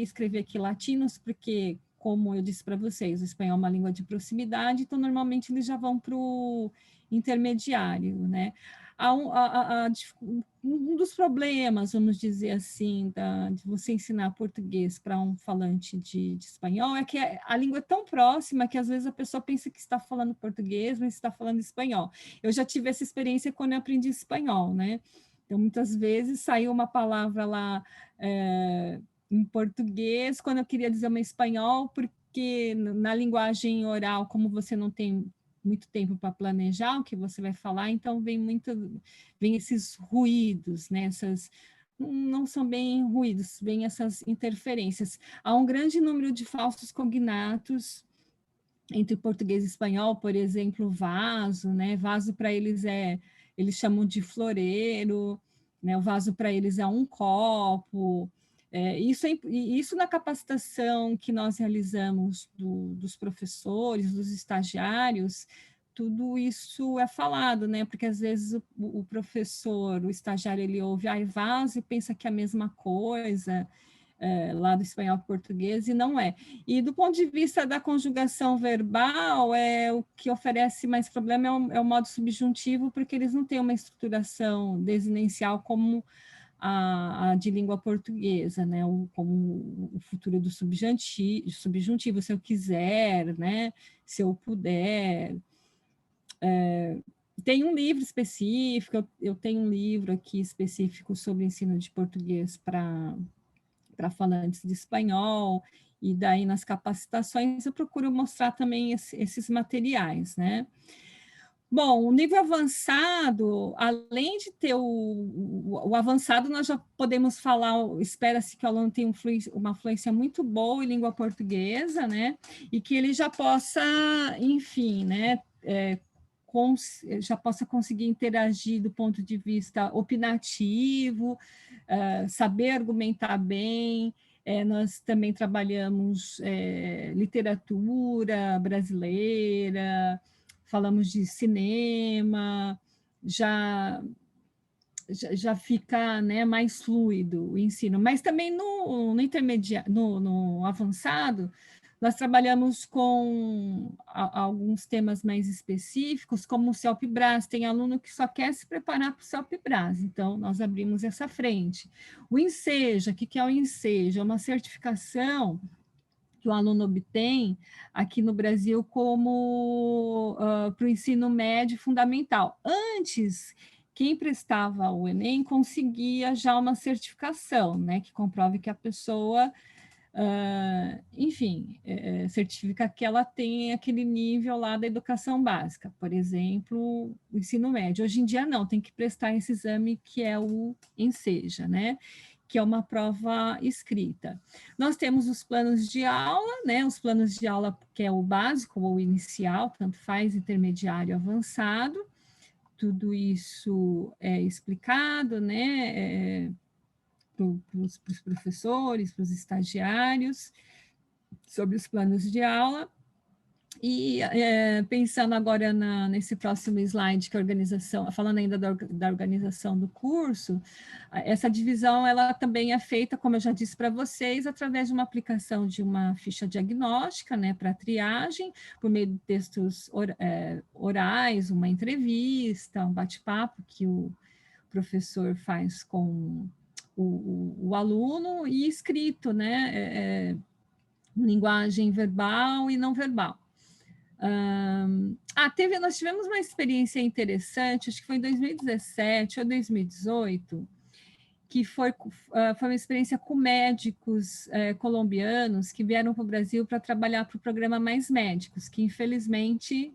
escrevi aqui latinos, porque, como eu disse para vocês, o espanhol é uma língua de proximidade, então normalmente eles já vão para o intermediário, né? Um dos problemas, vamos dizer assim, de você ensinar português para um falante de espanhol é que a língua é tão próxima que às vezes a pessoa pensa que está falando português, mas está falando espanhol. Eu já tive essa experiência quando eu aprendi espanhol, né? Então, muitas vezes saiu uma palavra lá em português, quando eu queria dizer uma espanhol, porque na linguagem oral, como você não tem muito tempo para planejar o que você vai falar, então vem esses ruídos, né? Não são bem ruídos, vem essas interferências. Há um grande número de falsos cognatos entre português e espanhol, por exemplo, vaso, né? Vaso para eles eles chamam de floreiro, né? O vaso para eles é um copo. Isso na capacitação que nós realizamos dos professores, dos estagiários, tudo isso é falado, né? Porque às vezes o professor, o estagiário, ele ouve vaso e pensa que é a mesma coisa, lá do espanhol para o português, e não é. E do ponto de vista da conjugação verbal, o que oferece mais problema é o modo subjuntivo, porque eles não têm uma estruturação desinencial como a de língua portuguesa, né? Como o futuro do subjuntivo, se eu quiser, né? Se eu puder. Tem um livro específico, eu tenho um livro aqui específico sobre ensino de português para falantes de espanhol, e daí nas capacitações eu procuro mostrar também esses materiais, né? Bom, o nível avançado, além de ter o avançado, nós já podemos falar, espera-se que o aluno tenha uma fluência muito boa em língua portuguesa, né? E que ele já possa, enfim, né? Já possa conseguir interagir do ponto de vista opinativo, saber argumentar bem. Nós também trabalhamos literatura brasileira, falamos de cinema, já fica, né, mais fluido o ensino. Mas também no intermediário, no avançado, nós trabalhamos com alguns temas mais específicos, como o CELP-Bras. Tem aluno que só quer se preparar para o CELP-Bras, então nós abrimos essa frente. O Enseja, o que é o Enseja? É uma certificação que o aluno obtém aqui no Brasil como para o ensino médio fundamental. Antes quem prestava o Enem conseguia já uma certificação, né, que comprove que a pessoa, enfim, certifica que ela tem aquele nível lá da educação básica, por exemplo, o ensino médio. Hoje em dia não, tem que prestar esse exame que é o ENSEJA, né, que é uma prova escrita. Nós temos os planos de aula, né, os planos de aula que é o básico ou inicial, tanto faz, intermediário, avançado, tudo isso é explicado, né, para os professores, para os estagiários, sobre os planos de aula. E pensando agora nesse próximo slide, que a organização, falando ainda da organização do curso, essa divisão ela também é feita, como eu já disse para vocês, através de uma aplicação de uma ficha diagnóstica, né, para triagem, por meio de textos orais, uma entrevista, um bate-papo que o professor faz com o aluno, e escrito, né, linguagem verbal e não verbal. Nós tivemos uma experiência interessante, acho que foi em 2017 ou 2018, que foi uma experiência com médicos colombianos que vieram para o Brasil para trabalhar para o programa Mais Médicos, que infelizmente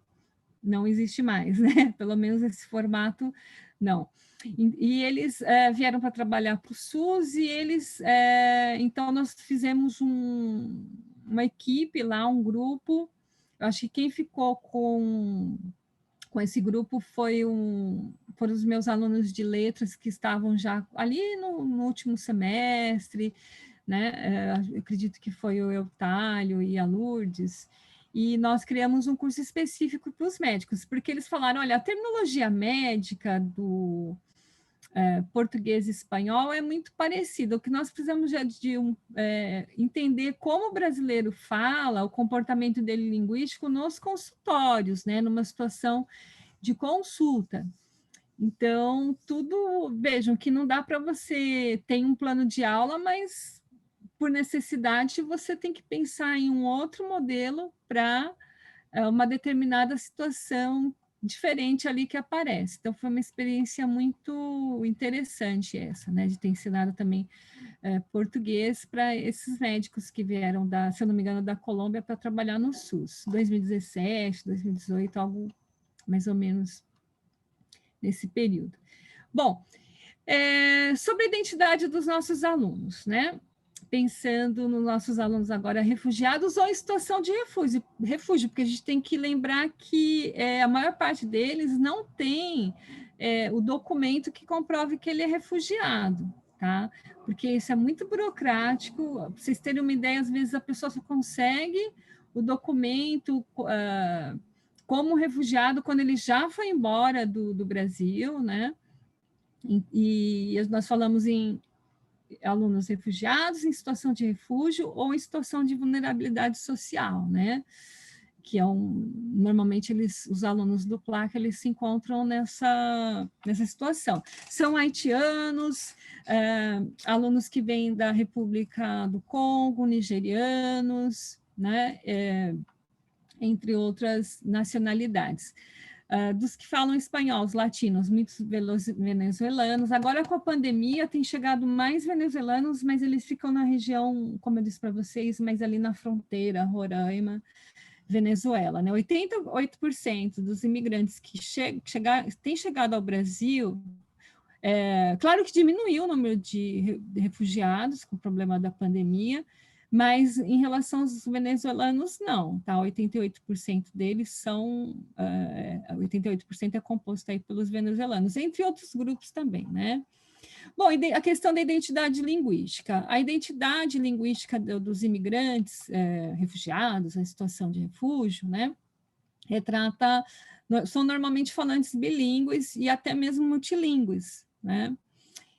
não existe mais, né? Pelo menos esse formato, não. E eles vieram para trabalhar para o SUS e eles, então nós fizemos uma equipe lá, um grupo. Eu acho que quem ficou com esse grupo foram os meus alunos de letras que estavam já ali no último semestre, né? Eu acredito que foi o Eutálio e a Lourdes, e nós criamos um curso específico para os médicos, porque eles falaram, olha, a terminologia médica do português e espanhol é muito parecida. O que nós precisamos de entender como o brasileiro fala, o comportamento dele linguístico nos consultórios, né, numa situação de consulta. Então, vejam que não dá para você ter um plano de aula, mas por necessidade você tem que pensar em um outro modelo para uma determinada situação diferente ali que aparece. Então, foi uma experiência muito interessante essa, né, de ter ensinado também português para esses médicos que vieram, se eu não me engano, da Colômbia para trabalhar no SUS, 2017, 2018, algo mais ou menos nesse período. Bom, sobre a identidade dos nossos alunos, né? Pensando nos nossos alunos agora refugiados ou em situação de refúgio, porque a gente tem que lembrar que a maior parte deles não tem o documento que comprove que ele é refugiado, tá? Porque isso é muito burocrático. Para vocês terem uma ideia, às vezes a pessoa só consegue o documento como refugiado quando ele já foi embora do Brasil, né? E nós falamos em alunos refugiados em situação de refúgio ou em situação de vulnerabilidade social, né? Que normalmente os alunos do PLAC, eles se encontram nessa situação. São haitianos, alunos que vêm da República do Congo, nigerianos, né? Entre outras nacionalidades. Dos que falam espanhol, os latinos, muitos venezuelanos. Agora, com a pandemia, tem chegado mais venezuelanos, mas eles ficam na região, como eu disse para vocês, mais ali na fronteira, Roraima, Venezuela. Né? 88% dos imigrantes que têm chegado ao Brasil, claro que diminuiu o número de refugiados com o problema da pandemia, mas em relação aos venezuelanos, não, tá? 88% deles 88% é composto aí pelos venezuelanos, entre outros grupos também, né? Bom, a questão da identidade linguística. A identidade linguística dos imigrantes, refugiados, a situação de refúgio, né? São normalmente falantes bilíngues e até mesmo multilíngues, né?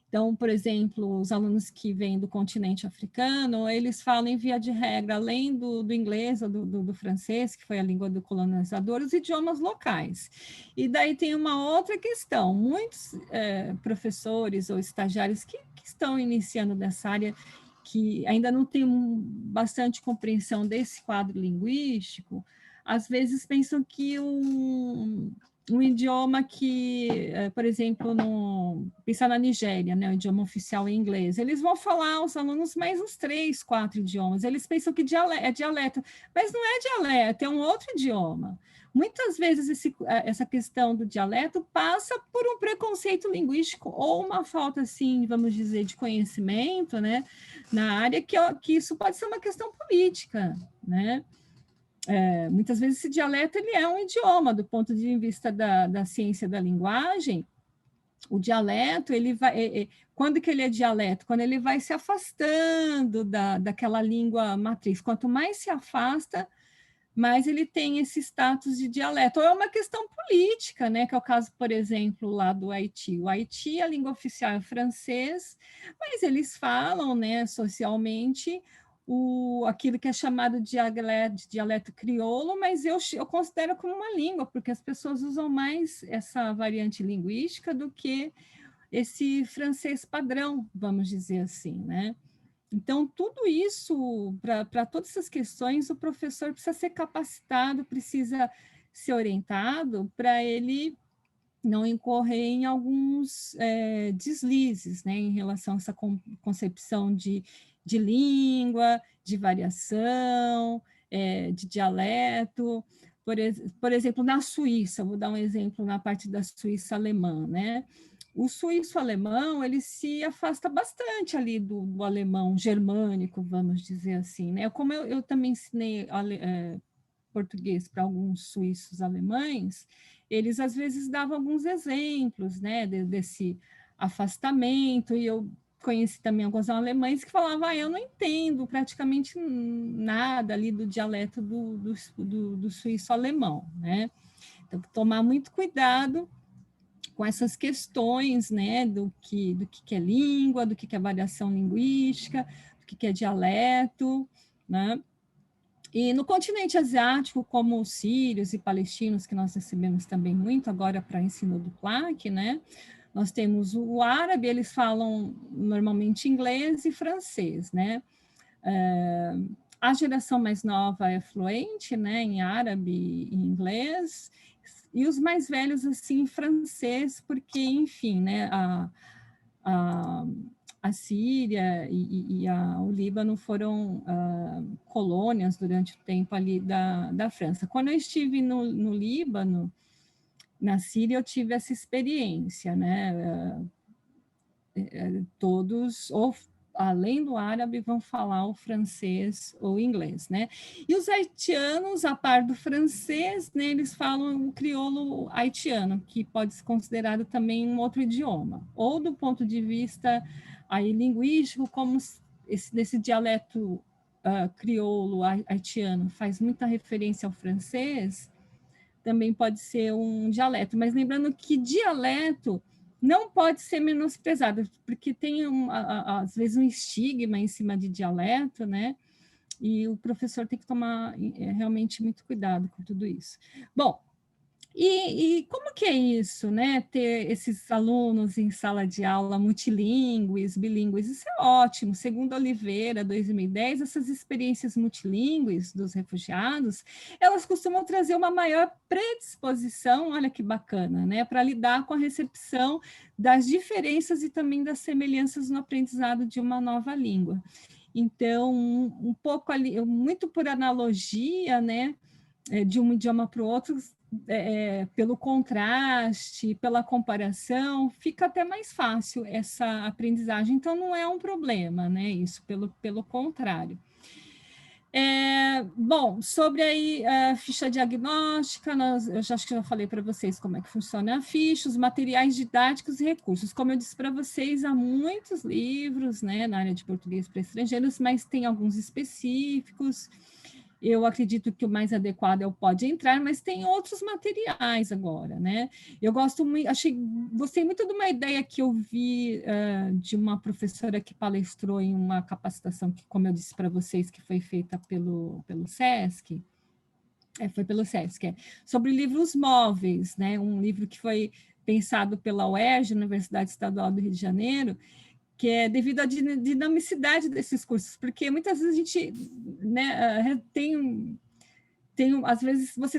Então, por exemplo, os alunos que vêm do continente africano, eles falam, em via de regra, além do inglês ou do francês, que foi a língua do colonizador, os idiomas locais. E daí tem uma outra questão, muitos professores ou estagiários que estão iniciando nessa área, que ainda não têm bastante compreensão desse quadro linguístico, às vezes pensam que um idioma que, por exemplo, pensar na Nigéria, né, o idioma oficial é inglês, eles vão falar, os alunos, mais uns 3, 4 idiomas, eles pensam que é dialeto, mas não é dialeto, é um outro idioma. Muitas vezes essa questão do dialeto passa por um preconceito linguístico ou uma falta, assim, vamos dizer, de conhecimento, né, na área, que isso pode ser uma questão política, né? Muitas vezes esse dialeto ele é um idioma, do ponto de vista da ciência da linguagem, o dialeto, ele vai, quando que ele é dialeto? Quando ele vai se afastando daquela língua matriz. Quanto mais se afasta, mais ele tem esse status de dialeto. Ou é uma questão política, né? Que é o caso, por exemplo, lá do Haiti. O Haiti, a língua oficial é francês, mas eles falam, né, socialmente, aquilo que é chamado de dialeto crioulo, mas eu considero como uma língua, porque as pessoas usam mais essa variante linguística do que esse francês padrão, vamos dizer assim, né? Então, tudo isso, para todas essas questões, o professor precisa ser capacitado, precisa ser orientado para ele não incorrer em alguns deslizes, né, em relação a essa concepção de língua, de variação, de dialeto. Por exemplo, na Suíça, vou dar um exemplo na parte da Suíça alemã, né? O suíço-alemão, ele se afasta bastante ali do alemão germânico, vamos dizer assim, né? Como eu também ensinei português para alguns suíços alemães, eles às vezes davam alguns exemplos, né, desse afastamento, e eu conheci também alguns alemães que falavam, eu não entendo praticamente nada ali do dialeto do suíço-alemão, né? Então, tomar muito cuidado com essas questões, né, do que é língua, do que é variação linguística, do que é dialeto, né? E no continente asiático, como os sírios e palestinos, que nós recebemos também muito agora para ensino do PLAC, né? Nós temos o árabe, eles falam normalmente inglês e francês, né? A geração mais nova é fluente, né, em árabe e inglês, e os mais velhos, assim, em francês, porque, enfim, né, a Síria e o Líbano foram colônias durante o tempo ali da França. Quando eu estive no Líbano, na Síria, eu tive essa experiência, né? Todos, ou além do árabe, vão falar o francês ou o inglês, né? E os haitianos, a par do francês, né, eles falam o crioulo haitiano, que pode ser considerado também um outro idioma, ou do ponto de vista aí linguístico, como nesse dialeto crioulo haitiano faz muita referência ao francês, também pode ser um dialeto, mas lembrando que dialeto não pode ser menosprezado, porque tem, às vezes, um estigma em cima de dialeto, né? E o professor tem que tomar realmente muito cuidado com tudo isso. Bom, e como que é isso, né? Ter esses alunos em sala de aula multilingües, bilíngues, isso é ótimo. Segundo Oliveira, 2010, essas experiências multilingües dos refugiados, elas costumam trazer uma maior predisposição, olha que bacana, né? Para lidar com a recepção das diferenças e também das semelhanças no aprendizado de uma nova língua. Então, um pouco ali, muito por analogia, né? De um idioma para o outro, pelo contraste, pela comparação, fica até mais fácil essa aprendizagem. Então, não é um problema, né? Isso, pelo contrário. Bom, sobre aí a ficha diagnóstica, eu acho que já falei para vocês como é que funciona a ficha, os materiais didáticos e recursos. Como eu disse para vocês, há muitos livros, né, na área de português para estrangeiros, mas tem alguns específicos. Eu acredito que o mais adequado é o Pode Entrar, mas tem outros materiais agora, né? Eu gosto muito, gostei muito de uma ideia que eu vi de uma professora que palestrou em uma capacitação que, como eu disse para vocês, que foi feita pelo SESC, foi pelo SESC, sobre livros móveis, né? Um livro que foi pensado pela UERJ, Universidade Estadual do Rio de Janeiro, que é devido à dinamicidade desses cursos, porque muitas vezes a gente, né, tem às vezes você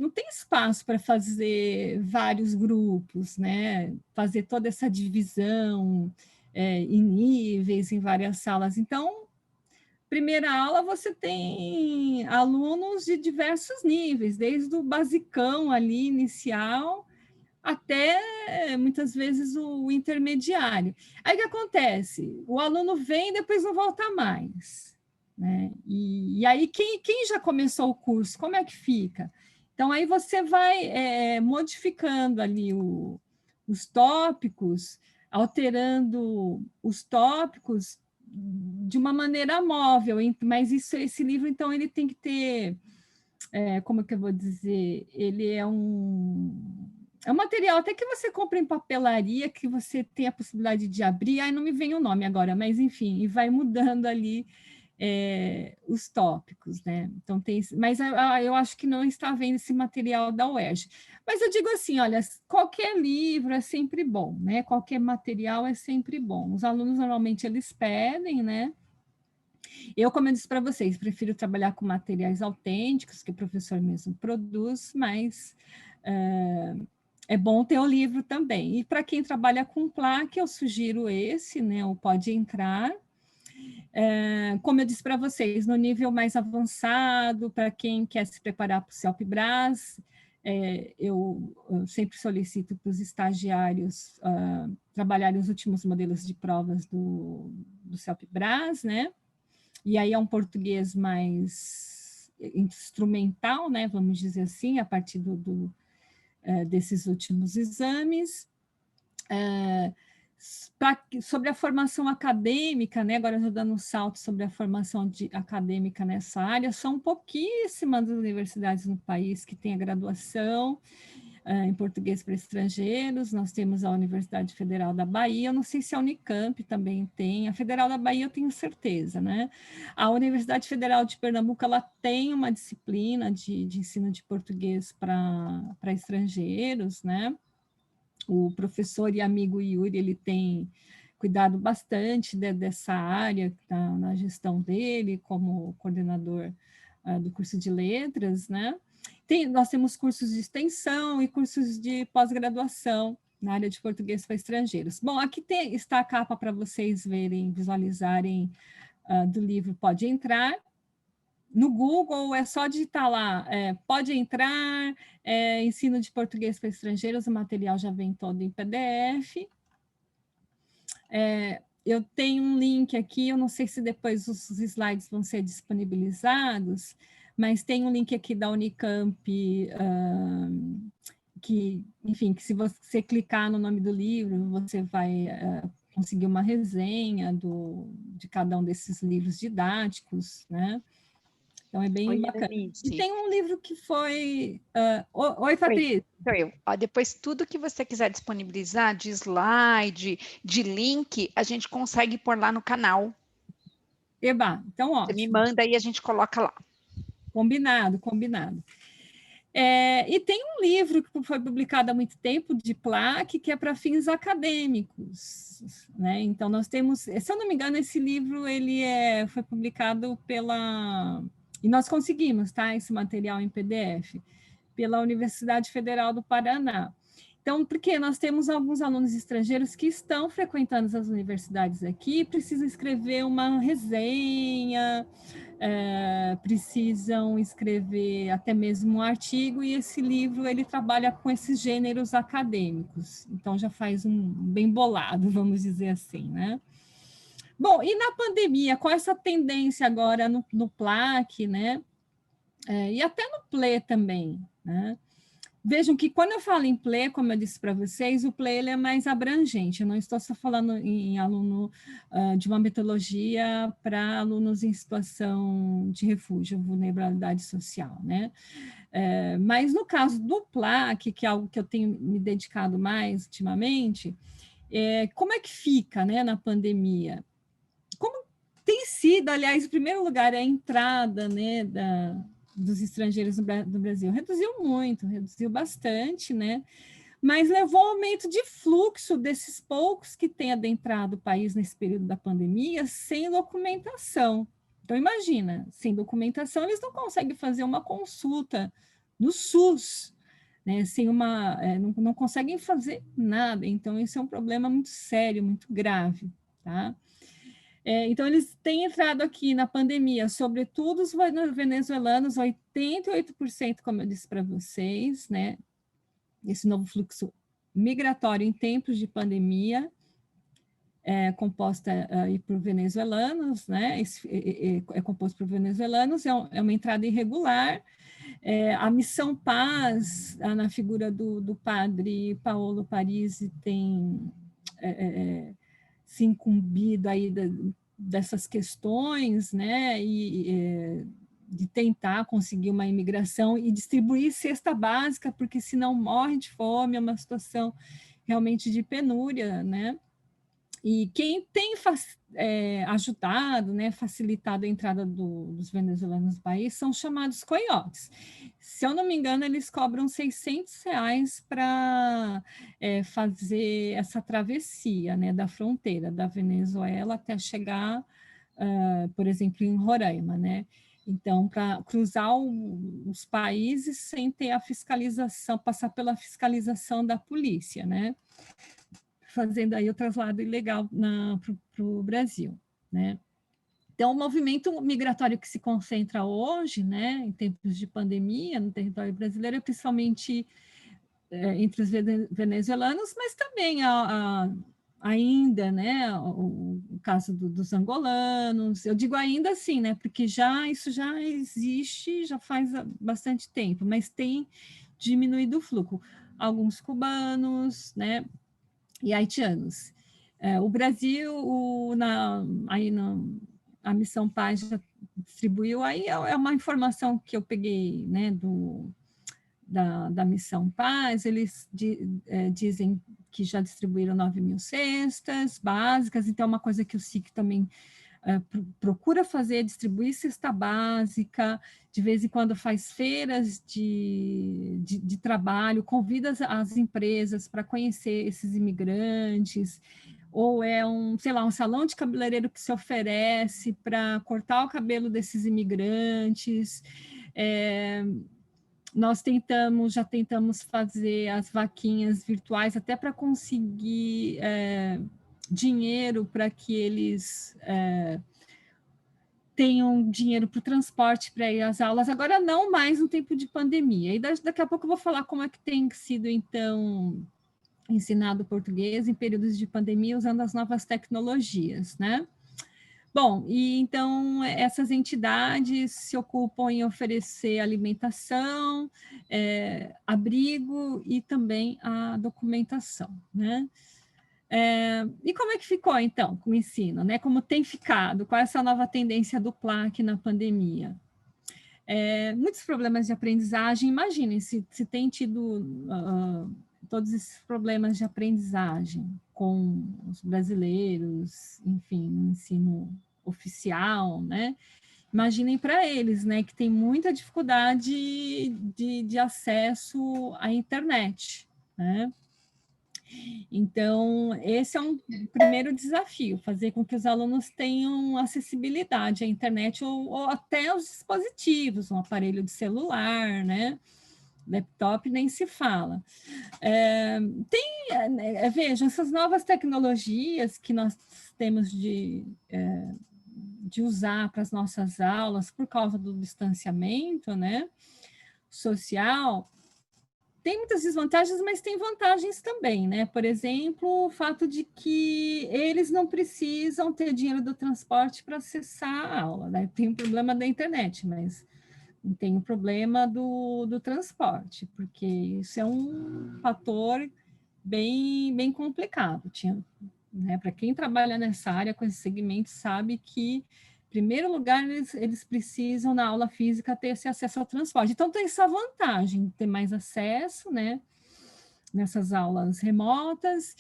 não tem espaço para fazer vários grupos, né? Fazer toda essa divisão em níveis, em várias salas. Então, primeira aula você tem alunos de diversos níveis, desde o basicão ali, inicial, até muitas vezes o intermediário. Aí o que acontece? O aluno vem e depois não volta mais, né? E aí quem já começou o curso, como é que fica? Então aí você vai modificando ali os tópicos, alterando os tópicos de uma maneira móvel, mas esse livro, então, ele tem que ter, como é que eu vou dizer, ele é um material até que você compra em papelaria, que você tem a possibilidade de abrir, aí não me vem o nome agora, mas enfim, e vai mudando ali os tópicos, né? Então mas eu acho que não está vendo esse material da UERJ. Mas eu digo assim, olha, qualquer livro é sempre bom, né? Qualquer material é sempre bom. Os alunos normalmente eles pedem, né? Eu, como eu disse para vocês, prefiro trabalhar com materiais autênticos que o professor mesmo produz, mas é bom ter o livro também. E para quem trabalha com placa, eu sugiro esse, né? O Pode Entrar. Como eu disse para vocês, no nível mais avançado, para quem quer se preparar para o CELPE-BRAS, eu sempre solicito para os estagiários trabalharem os últimos modelos de provas do CELPE-BRAS, né? E aí é um português mais instrumental, né? Vamos dizer assim, a partir desses últimos exames. Sobre a formação acadêmica, né? Agora eu estou dando um salto sobre a formação acadêmica nessa área, são pouquíssimas as universidades no país que têm a graduação em português para estrangeiros. Nós temos a Universidade Federal da Bahia, eu não sei se a Unicamp também tem, a Federal da Bahia eu tenho certeza, né? A Universidade Federal de Pernambuco, ela tem uma disciplina de ensino de português para estrangeiros, né? O professor e amigo Yuri, ele tem cuidado bastante dessa área na gestão dele, como coordenador do curso de letras, né? Nós temos cursos de extensão e cursos de pós-graduação na área de português para estrangeiros. Bom, aqui está a capa para vocês verem, visualizarem do livro Pode Entrar. No Google é só digitar lá, pode entrar, ensino de português para estrangeiros, o material já vem todo em PDF. Eu tenho um link aqui, eu não sei se depois os slides vão ser disponibilizados, mas tem um link aqui da Unicamp, que, enfim, que se você clicar no nome do livro, você vai conseguir uma resenha de cada um desses livros didáticos, né? Então, é bem bacana. Denise. E tem um livro que foi... Oi, Patrícia. Sou eu. Depois, tudo que você quiser disponibilizar de slide, de link, a gente consegue pôr lá no canal. Eba, então, ó. Você me manda e a gente coloca lá. Combinado, combinado. E tem um livro que foi publicado há muito tempo, de plaque, que é para fins acadêmicos, né? Então, nós temos... Se eu não me engano, esse livro ele foi publicado pela... E nós conseguimos, tá? Esse material em PDF, pela Universidade Federal do Paraná. Então, porque nós temos alguns alunos estrangeiros que estão frequentando as universidades aqui, precisam escrever uma resenha, precisam escrever até mesmo um artigo, e esse livro ele trabalha com esses gêneros acadêmicos. Então, já faz um bem bolado, vamos dizer assim, né? Bom, e na pandemia, qual é essa tendência agora no PLAC, né? E até no PLE também, né? Vejam que quando eu falo em PLE, como eu disse para vocês, o PLE ele é mais abrangente. Eu não estou só falando em aluno de uma metodologia para alunos em situação de refúgio, vulnerabilidade social, né? Mas no caso do PLAC, que é algo que eu tenho me dedicado mais ultimamente, como é que fica, né, na pandemia? Como tem sido, aliás, em primeiro lugar, a entrada, né, dos estrangeiros no Brasil? Reduziu bastante, né? Mas levou ao aumento de fluxo desses poucos que têm adentrado o país nesse período da pandemia sem documentação, Então, imagina, sem documentação, eles não conseguem fazer uma consulta no SUS, né? Sem uma, não conseguem fazer nada. Então, isso é um problema muito sério, muito grave, tá? Então, eles têm entrado aqui na pandemia, sobretudo os venezuelanos, 88%, como eu disse para vocês, né? Esse novo fluxo migratório em tempos de pandemia, composta aí por venezuelanos, né? É composto por venezuelanos, é uma entrada irregular. A Missão Paz, na figura do padre Paolo Parisi, tem se incumbido aí dessas questões, né? E de tentar conseguir uma imigração e distribuir cesta básica, porque senão morre de fome, é uma situação realmente de penúria, né? E quem tem ajudado, né, facilitado a entrada dos venezuelanos no país são chamados coiotes. Se eu não me engano, eles cobram R$600 para fazer essa travessia, né, da fronteira da Venezuela até chegar, por exemplo, em Roraima, né? Então, para cruzar os países sem ter a fiscalização, passar pela fiscalização da polícia, né? Fazendo aí o traslado ilegal para o Brasil, né? Então, o movimento migratório que se concentra hoje, né, em tempos de pandemia, no território brasileiro, é principalmente entre os venezuelanos, mas também ainda, né, o caso dos angolanos. Eu digo ainda assim, né, porque isso já existe, já faz bastante tempo, mas tem diminuído o fluxo. Alguns cubanos, né, e haitianos. O Brasil, a Missão Paz já distribuiu, aí é uma informação que eu peguei, né, da Missão Paz, eles dizem que já distribuíram 9.000 cestas básicas, então é uma coisa que o SIC também procura fazer, distribuir cesta básica, de vez em quando faz feiras de trabalho, convida as empresas para conhecer esses imigrantes, ou sei lá, um salão de cabeleireiro que se oferece para cortar o cabelo desses imigrantes. Nós já tentamos fazer as vaquinhas virtuais até para conseguir dinheiro para que eles tenham dinheiro para o transporte para ir às aulas, agora não mais no tempo de pandemia. E daqui a pouco eu vou falar como é que tem sido, então, ensinado português em períodos de pandemia usando as novas tecnologias, né? Bom, e então essas entidades se ocupam em oferecer alimentação, abrigo e também a documentação, né? E como é que ficou, então, com o ensino, né? Como tem ficado? Qual é essa nova tendência do PLAC na pandemia? Muitos problemas de aprendizagem, imaginem, se tem tido todos esses problemas de aprendizagem com os brasileiros, enfim, no ensino oficial, né? Imaginem para eles, né, que tem muita dificuldade de acesso à internet, né? Então, esse é um primeiro desafio, fazer com que os alunos tenham acessibilidade à internet ou até aos dispositivos, um aparelho de celular, né? Laptop nem se fala. Vejam, essas novas tecnologias que nós temos de usar para as nossas aulas por causa do distanciamento, né, social, tem muitas desvantagens, mas tem vantagens também, né? Por exemplo, o fato de que eles não precisam ter dinheiro do transporte para acessar a aula, né? Tem o problema da internet, mas não tem o problema do transporte, porque isso é um fator bem complicado. Né? Para quem trabalha nessa área, com esse segmento, sabe que, em primeiro lugar, eles precisam, na aula física, ter esse acesso ao transporte. Então, tem essa vantagem, ter mais acesso, né, nessas aulas remotas,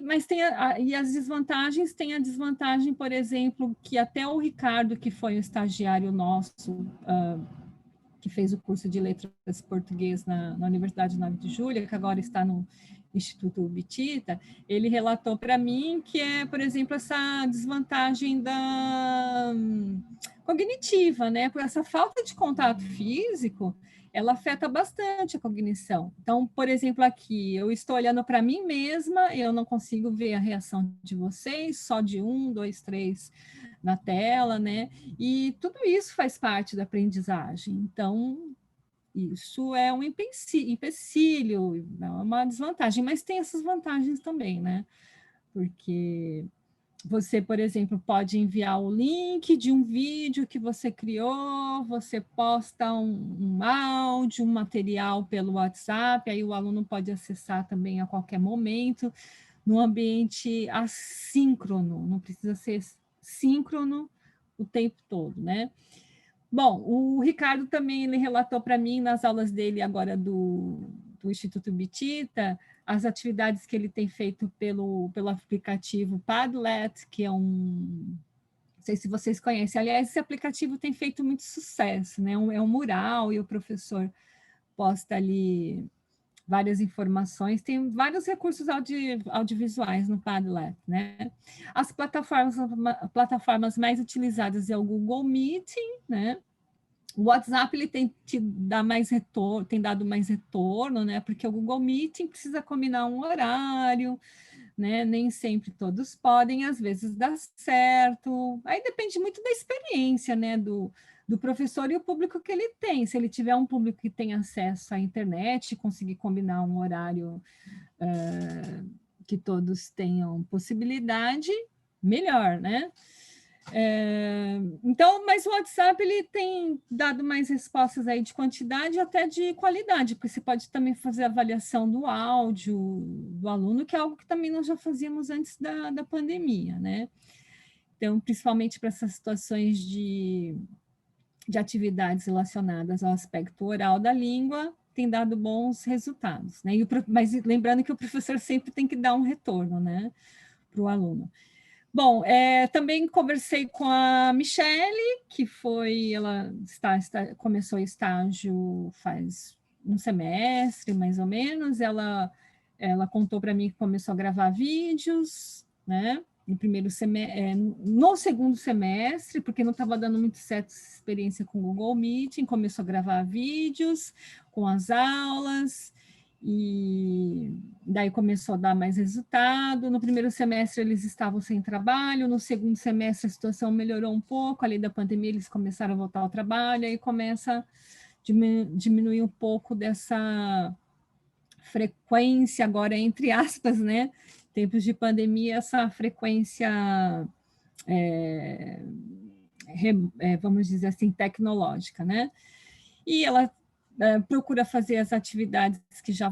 mas tem e as desvantagens, tem a desvantagem, por exemplo, que até o Ricardo, que foi um estagiário nosso, que fez o curso de letras português na Universidade 9 de Julho, que agora está no Instituto Bitita, ele relatou para mim que é, por exemplo, essa desvantagem da cognitiva, né? Por essa falta de contato físico, ela afeta bastante a cognição. Então, por exemplo, aqui, eu estou olhando para mim mesma, eu não consigo ver a reação de vocês, só de 1, 2, 3 na tela, né? E tudo isso faz parte da aprendizagem. Então, isso é um empecilho, é uma desvantagem, mas tem essas vantagens também, né? Porque você, por exemplo, pode enviar o link de um vídeo que você criou, você posta um áudio, um material pelo WhatsApp, aí o aluno pode acessar também a qualquer momento, num ambiente assíncrono, não precisa ser síncrono o tempo todo, né? Bom, o Ricardo também ele relatou para mim nas aulas dele agora do Instituto Bitita, as atividades que ele tem feito pelo aplicativo Padlet, que é não sei se vocês conhecem, aliás, esse aplicativo tem feito muito sucesso, né? É um mural e o professor posta ali várias informações, tem vários recursos audiovisuais no Padlet, né? As plataformas mais utilizadas é o Google Meeting, né? O WhatsApp ele tem dado mais retorno, né? Porque o Google Meeting precisa combinar um horário, né? Nem sempre todos podem, às vezes dá certo. Aí depende muito da experiência, né? Do professor e o público que ele tem. Se ele tiver um público que tem acesso à internet, conseguir combinar um horário que todos tenham possibilidade, melhor, né? Então, mas o WhatsApp ele tem dado mais respostas aí de quantidade e até de qualidade, porque você pode também fazer avaliação do áudio do aluno, que é algo que também nós já fazíamos antes da pandemia, né? Então, principalmente para essas situações de atividades relacionadas ao aspecto oral da língua, tem dado bons resultados, né? Mas lembrando que o professor sempre tem que dar um retorno, né, para o aluno. Bom, também conversei com a Michele, que ela começou o estágio faz um semestre, mais ou menos. Ela contou para mim que começou a gravar vídeos, né? No segundo semestre, porque não estava dando muito certo essa experiência com o Google Meeting, começou a gravar vídeos com as aulas, e daí começou a dar mais resultado. No primeiro semestre eles estavam sem trabalho, no segundo semestre a situação melhorou um pouco, além da pandemia eles começaram a voltar ao trabalho, aí começa a diminuir um pouco dessa frequência, agora entre aspas, né? Tempos de pandemia, essa frequência, vamos dizer assim, tecnológica, né? E ela procura fazer as atividades que já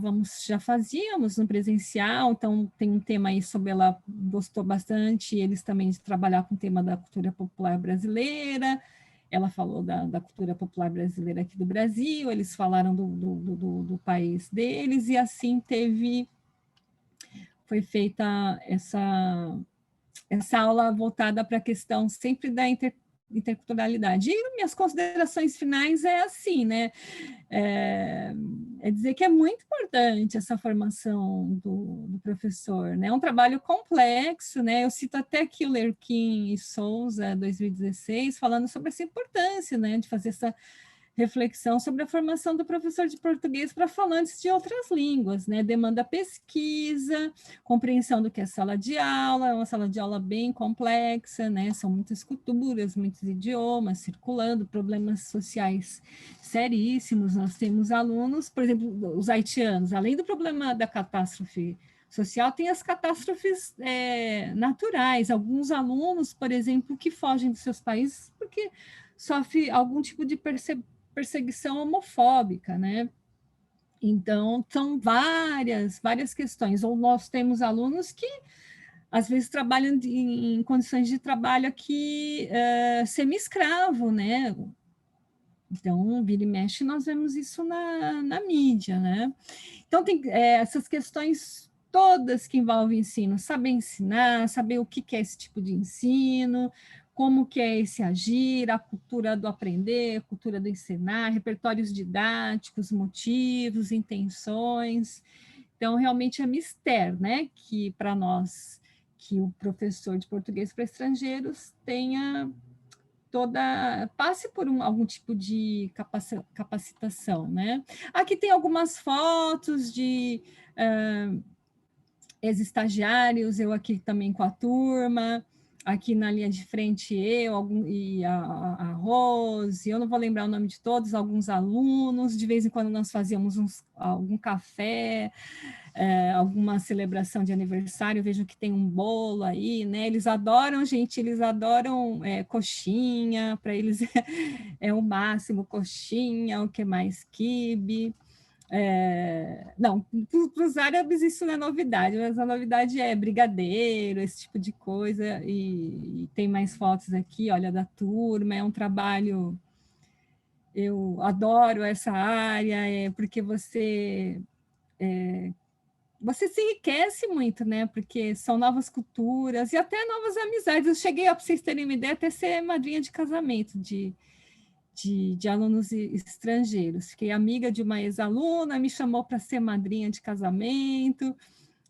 fazíamos no presencial, então tem um tema aí sobre, ela gostou bastante, eles também de trabalhar com o tema da cultura popular brasileira, ela falou da cultura popular brasileira aqui do Brasil, eles falaram do país deles, e assim foi feita essa aula voltada para a questão sempre da interculturalidade. E minhas considerações finais é assim, né? É dizer que é muito importante essa formação do professor, né? É um trabalho complexo, né? Eu cito até aqui o Lerquim e Souza, 2016, falando sobre essa importância, né? De fazer essa reflexão sobre a formação do professor de português para falantes de outras línguas, né? Demanda pesquisa, compreensão do que é sala de aula, é uma sala de aula bem complexa, né? São muitas culturas, muitos idiomas circulando, problemas sociais seríssimos. Nós temos alunos, por exemplo, os haitianos, além do problema da catástrofe social, tem as catástrofes naturais. Alguns alunos, por exemplo, que fogem dos seus países porque sofre algum tipo de perseguição homofóbica, né? Então, são várias questões. Ou nós temos alunos que, às vezes, trabalham em condições de trabalho aqui semi-escravo, né? Então, vira e mexe, nós vemos isso na mídia, né? Então, tem essas questões todas que envolvem ensino, saber ensinar, saber o que é esse tipo de ensino, como que é esse agir, a cultura do aprender, a cultura do ensinar, repertórios didáticos, motivos, intenções. Então, realmente é mistério, né? Que para nós, que o professor de português para estrangeiros tenha passe por algum tipo de capacitação, né? Aqui tem algumas fotos de ex-estagiários, eu aqui também com a turma, aqui na linha de frente e a Rose, eu não vou lembrar o nome de todos, alguns alunos, de vez em quando nós fazíamos algum café, alguma celebração de aniversário, vejo que tem um bolo aí, né? Eles adoram, gente, eles adoram coxinha, para eles é o máximo, coxinha, o que mais, quibe. Não, para os árabes isso não é novidade, mas a novidade é brigadeiro, esse tipo de coisa, e tem mais fotos aqui, olha, da turma, é um trabalho, eu adoro essa área, porque você se enriquece muito, né? Porque são novas culturas e até novas amizades. Eu cheguei, para vocês terem uma ideia, até ser madrinha de casamento de alunos estrangeiros. Fiquei amiga de uma ex-aluna, me chamou para ser madrinha de casamento.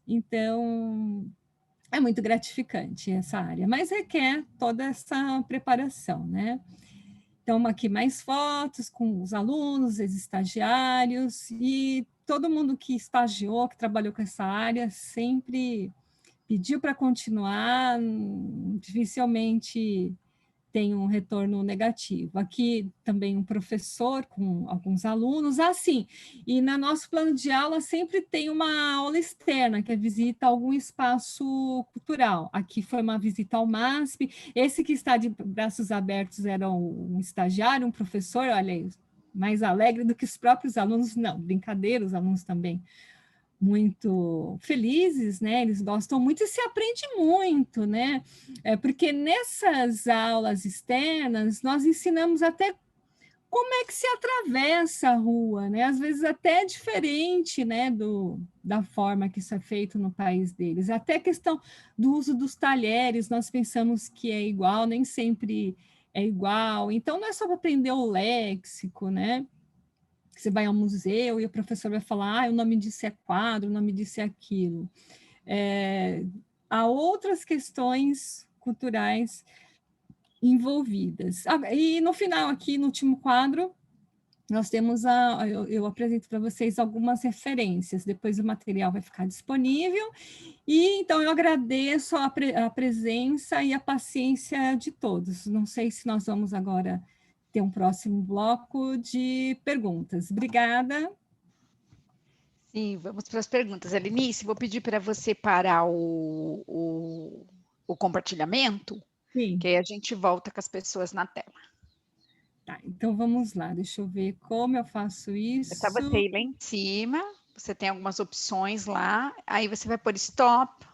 Então, é muito gratificante essa área, mas requer toda essa preparação, né? Então, aqui mais fotos com os alunos, ex-estagiários, e todo mundo que estagiou, que trabalhou com essa área, sempre pediu para continuar, dificilmente tem um retorno negativo. Aqui também um professor com alguns alunos, assim, e no nosso plano de aula sempre tem uma aula externa, que é visita a algum espaço cultural. Aqui foi uma visita ao MASP, esse que está de braços abertos era um estagiário, um professor, olha aí, mais alegre do que os próprios alunos, não, brincadeira, os alunos também muito felizes, né? Eles gostam muito e se aprende muito, né? Porque nessas aulas externas nós ensinamos até como é que se atravessa a rua, né? Às vezes até é diferente, né, da forma que isso é feito no país deles. Até a questão do uso dos talheres, nós pensamos que é igual, nem sempre é igual. Então não é só para aprender o léxico, né? Você vai ao museu e o professor vai falar, o nome disso é quadro, o nome disso é aquilo. Há outras questões culturais envolvidas. E no final, aqui no último quadro, nós temos eu apresento para vocês algumas referências, depois o material vai ficar disponível, e então eu agradeço a presença e a paciência de todos. Não sei se nós vamos agora ter um próximo bloco de perguntas. Obrigada. Sim, vamos para as perguntas. Elinice, vou pedir para você parar o compartilhamento, Sim. que aí a gente volta com as pessoas na tela. Tá, então vamos lá, deixa eu ver como eu faço isso. É só você ir lá em cima, você tem algumas opções lá, aí você vai pôr stop,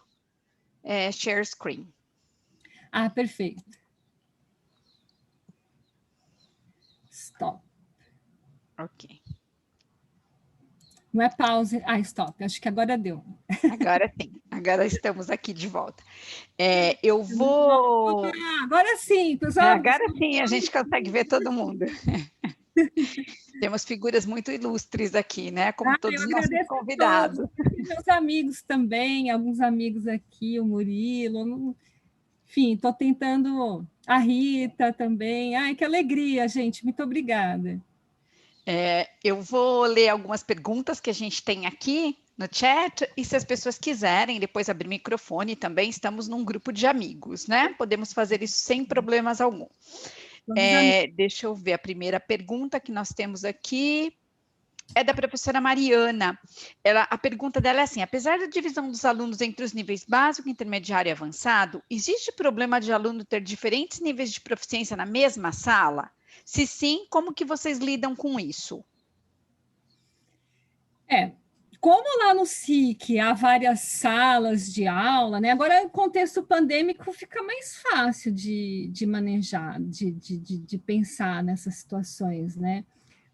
share screen. Ah, perfeito. Stop. Ok. Não é pause, stop, acho que agora deu. Agora sim, agora estamos aqui de volta. Eu vou... Agora sim, pessoal. Agora sim, a gente consegue ver todo mundo. Temos figuras muito ilustres aqui, né? Como todos os nossos convidados. Meus amigos também, alguns amigos aqui, o Murilo, enfim, estou tentando, a Rita também. Ai, que alegria, gente, muito obrigada. Eu vou ler algumas perguntas que a gente tem aqui no chat, e se as pessoas quiserem depois abrir microfone também, estamos num grupo de amigos, né? Podemos fazer isso sem problemas algum. Deixa eu ver, a primeira pergunta que nós temos aqui é da professora Mariana. A pergunta dela é assim: apesar da divisão dos alunos entre os níveis básico, intermediário e avançado, existe problema de aluno ter diferentes níveis de proficiência na mesma sala? Se sim, como que vocês lidam com isso? Como lá no SIC há várias salas de aula, né? Agora, o contexto pandêmico fica mais fácil de manejar, de pensar nessas situações, né?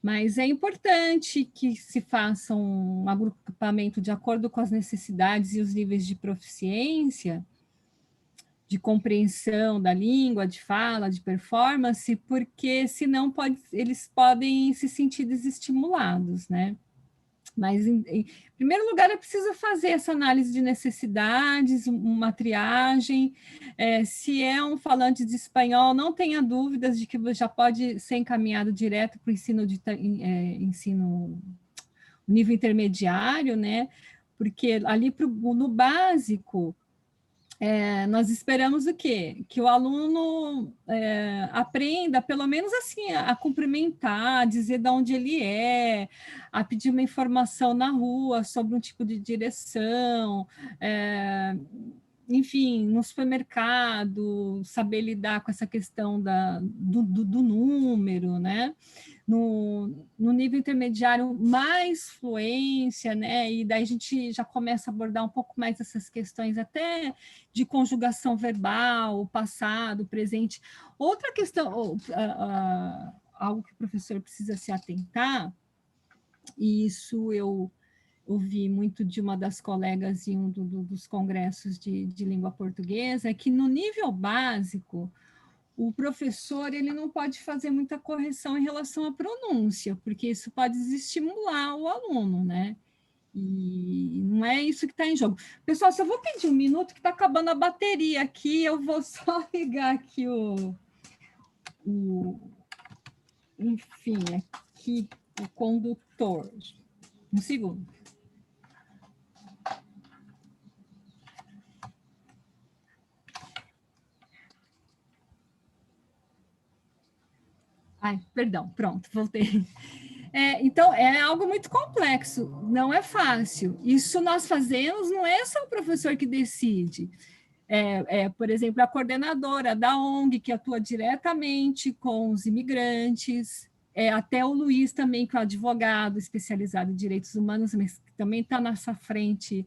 Mas é importante que se faça um agrupamento de acordo com as necessidades e os níveis de proficiência, de compreensão da língua, de fala, de performance, porque senão eles podem se sentir desestimulados, né? Mas, em primeiro lugar, é preciso fazer essa análise de necessidades, uma triagem. Se é um falante de espanhol, não tenha dúvidas de que já pode ser encaminhado direto para o ensino nível intermediário, né? Porque ali no básico, nós esperamos o quê? Que o aluno aprenda, pelo menos assim, a cumprimentar, a dizer de onde ele é, a pedir uma informação na rua sobre um tipo de direção, enfim, no supermercado, saber lidar com essa questão do número, né? No nível intermediário, mais fluência, né? E daí a gente já começa a abordar um pouco mais essas questões até de conjugação verbal, passado, presente. Outra questão, algo que o professor precisa se atentar, e isso eu ouvi muito de uma das colegas em um dos congressos de língua portuguesa, é que no nível básico, o professor ele não pode fazer muita correção em relação à pronúncia, porque isso pode desestimular o aluno, né? E não é isso que está em jogo. Pessoal, se eu vou pedir um minuto, que está acabando a bateria aqui, eu vou só ligar aqui enfim, aqui o condutor. Um segundo. Ai, perdão, pronto, voltei. Então, é algo muito complexo, não é fácil. Isso nós fazemos, não é só o professor que decide. Por exemplo, a coordenadora da ONG, que atua diretamente com os imigrantes, até o Luiz também, que é um advogado especializado em direitos humanos, mas que também está nessa frente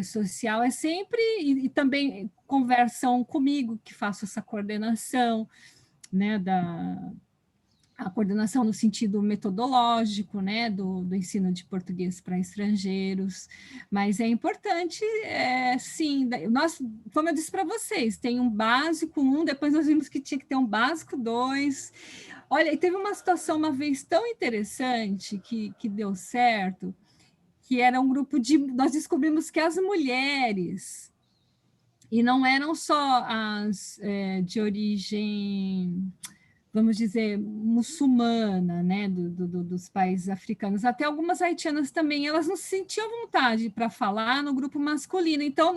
social, sempre, e também conversam comigo, que faço essa coordenação, né, a coordenação no sentido metodológico, né, do ensino de português para estrangeiros, mas é importante, sim, nós, como eu disse para vocês, tem um básico 1, depois nós vimos que tinha que ter um básico 2, olha, e teve uma situação uma vez tão interessante que deu certo, que era um grupo nós descobrimos que as mulheres, e não eram só as de origem, vamos dizer, muçulmana, né, dos países africanos, até algumas haitianas também, elas não se sentiam vontade para falar no grupo masculino, então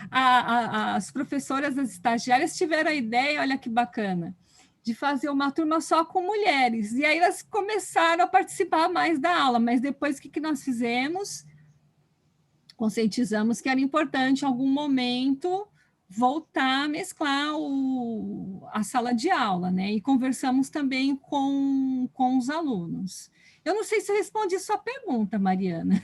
as professoras, as estagiárias tiveram a ideia, olha que bacana, de fazer uma turma só com mulheres, e aí elas começaram a participar mais da aula, mas depois o que nós fizemos? Conscientizamos que era importante em algum momento voltar a mesclar a sala de aula, né? E conversamos também com os alunos. Eu não sei se eu respondi sua pergunta, Mariana.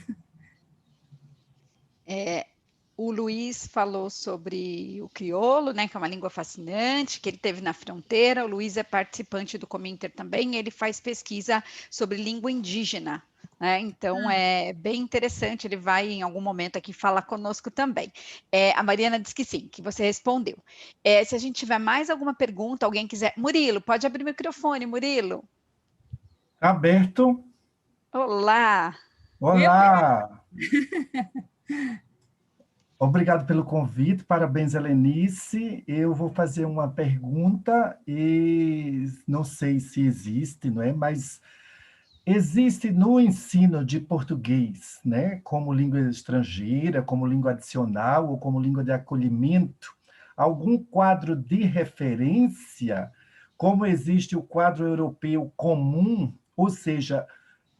O Luiz falou sobre o crioulo, né, que é uma língua fascinante, que ele teve na fronteira. O Luiz é participante do Cominter também, ele faz pesquisa sobre língua indígena, né? Então é bem interessante, ele vai em algum momento aqui falar conosco também. A Mariana disse que sim, que você respondeu. Se a gente tiver mais alguma pergunta, alguém quiser... Murilo, pode abrir o microfone, Murilo. Aberto. Olá! Olá! Obrigado pelo convite, parabéns, Helenice. Eu vou fazer uma pergunta e não sei se existe, não é? Mas existe no ensino de português, né, como língua estrangeira, como língua adicional ou como língua de acolhimento, algum quadro de referência, como existe o quadro europeu comum, ou seja,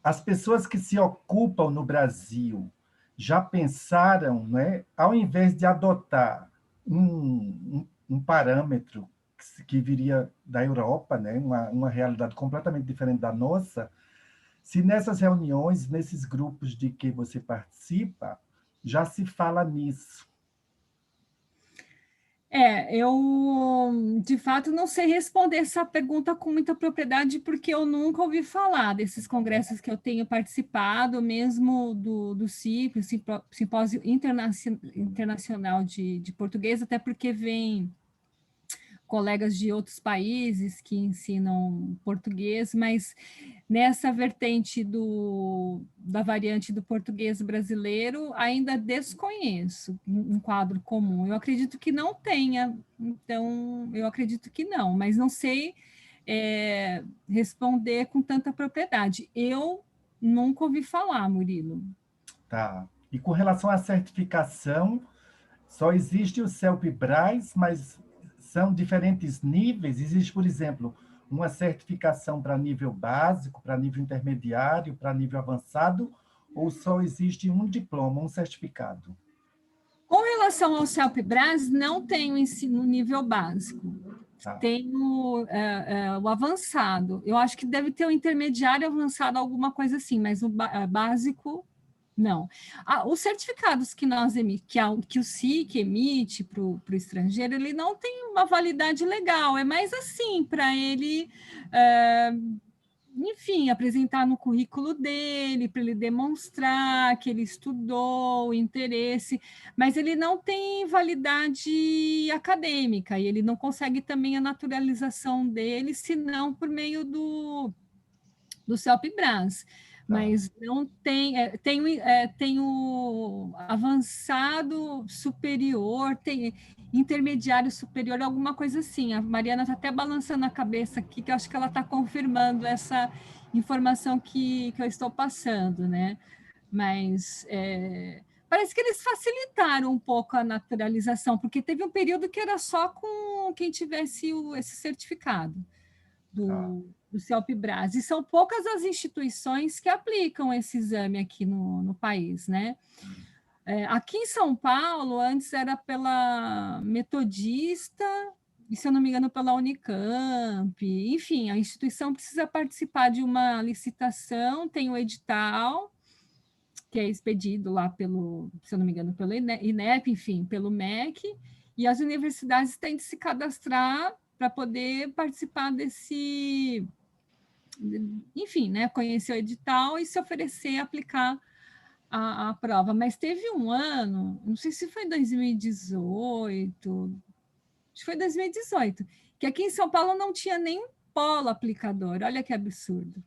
as pessoas que se ocupam no Brasil já pensaram, né, ao invés de adotar um parâmetro que viria da Europa, né, uma realidade completamente diferente da nossa, se nessas reuniões, nesses grupos de que você participa, já se fala nisso. Eu, de fato, não sei responder essa pergunta com muita propriedade, porque eu nunca ouvi falar desses congressos que eu tenho participado, mesmo do CIP, Simpósio Internacional de Português, até porque vem colegas de outros países que ensinam português, mas nessa vertente da variante do português brasileiro, ainda desconheço um quadro comum. Eu acredito que não tenha, então, eu acredito que não, mas não sei responder com tanta propriedade. Eu nunca ouvi falar, Murilo. Tá. E com relação à certificação, só existe o CELPE-BRAS, mas são diferentes níveis. Existe, por exemplo, uma certificação para nível básico, para nível intermediário, para nível avançado, ou só existe um diploma, um certificado? Com relação ao CELPE-BRAS, não tem o ensino nível básico. Tá. Tem o avançado. Eu acho que deve ter o intermediário avançado, alguma coisa assim, mas o básico, não. Os certificados que nós que o SIC emite para o estrangeiro, ele não tem uma validade legal, é mais assim, para ele, enfim, apresentar no currículo dele, para ele demonstrar que ele estudou, o interesse, mas ele não tem validade acadêmica, e ele não consegue também a naturalização dele, senão por meio do CELPE-BRAS. Mas não tem, tem o avançado superior, tem intermediário superior, alguma coisa assim. A Mariana está até balançando a cabeça aqui, que eu acho que ela está confirmando essa informação que eu estou passando, né? Mas parece que eles facilitaram um pouco a naturalização, porque teve um período que era só com quem tivesse esse certificado do CELPE-BRAS, e são poucas as instituições que aplicam esse exame aqui no país, né? Aqui em São Paulo, antes era pela Metodista, e se eu não me engano, pela Unicamp, enfim, a instituição precisa participar de uma licitação, tem o edital, que é expedido lá pelo, se eu não me engano, pelo INEP, enfim, pelo MEC, e as universidades têm de se cadastrar para poder participar desse, enfim, né, conhecer o edital e se oferecer a aplicar a prova. Mas teve um ano, não sei se foi 2018, acho que foi 2018, que aqui em São Paulo não tinha nem polo aplicador, olha que absurdo.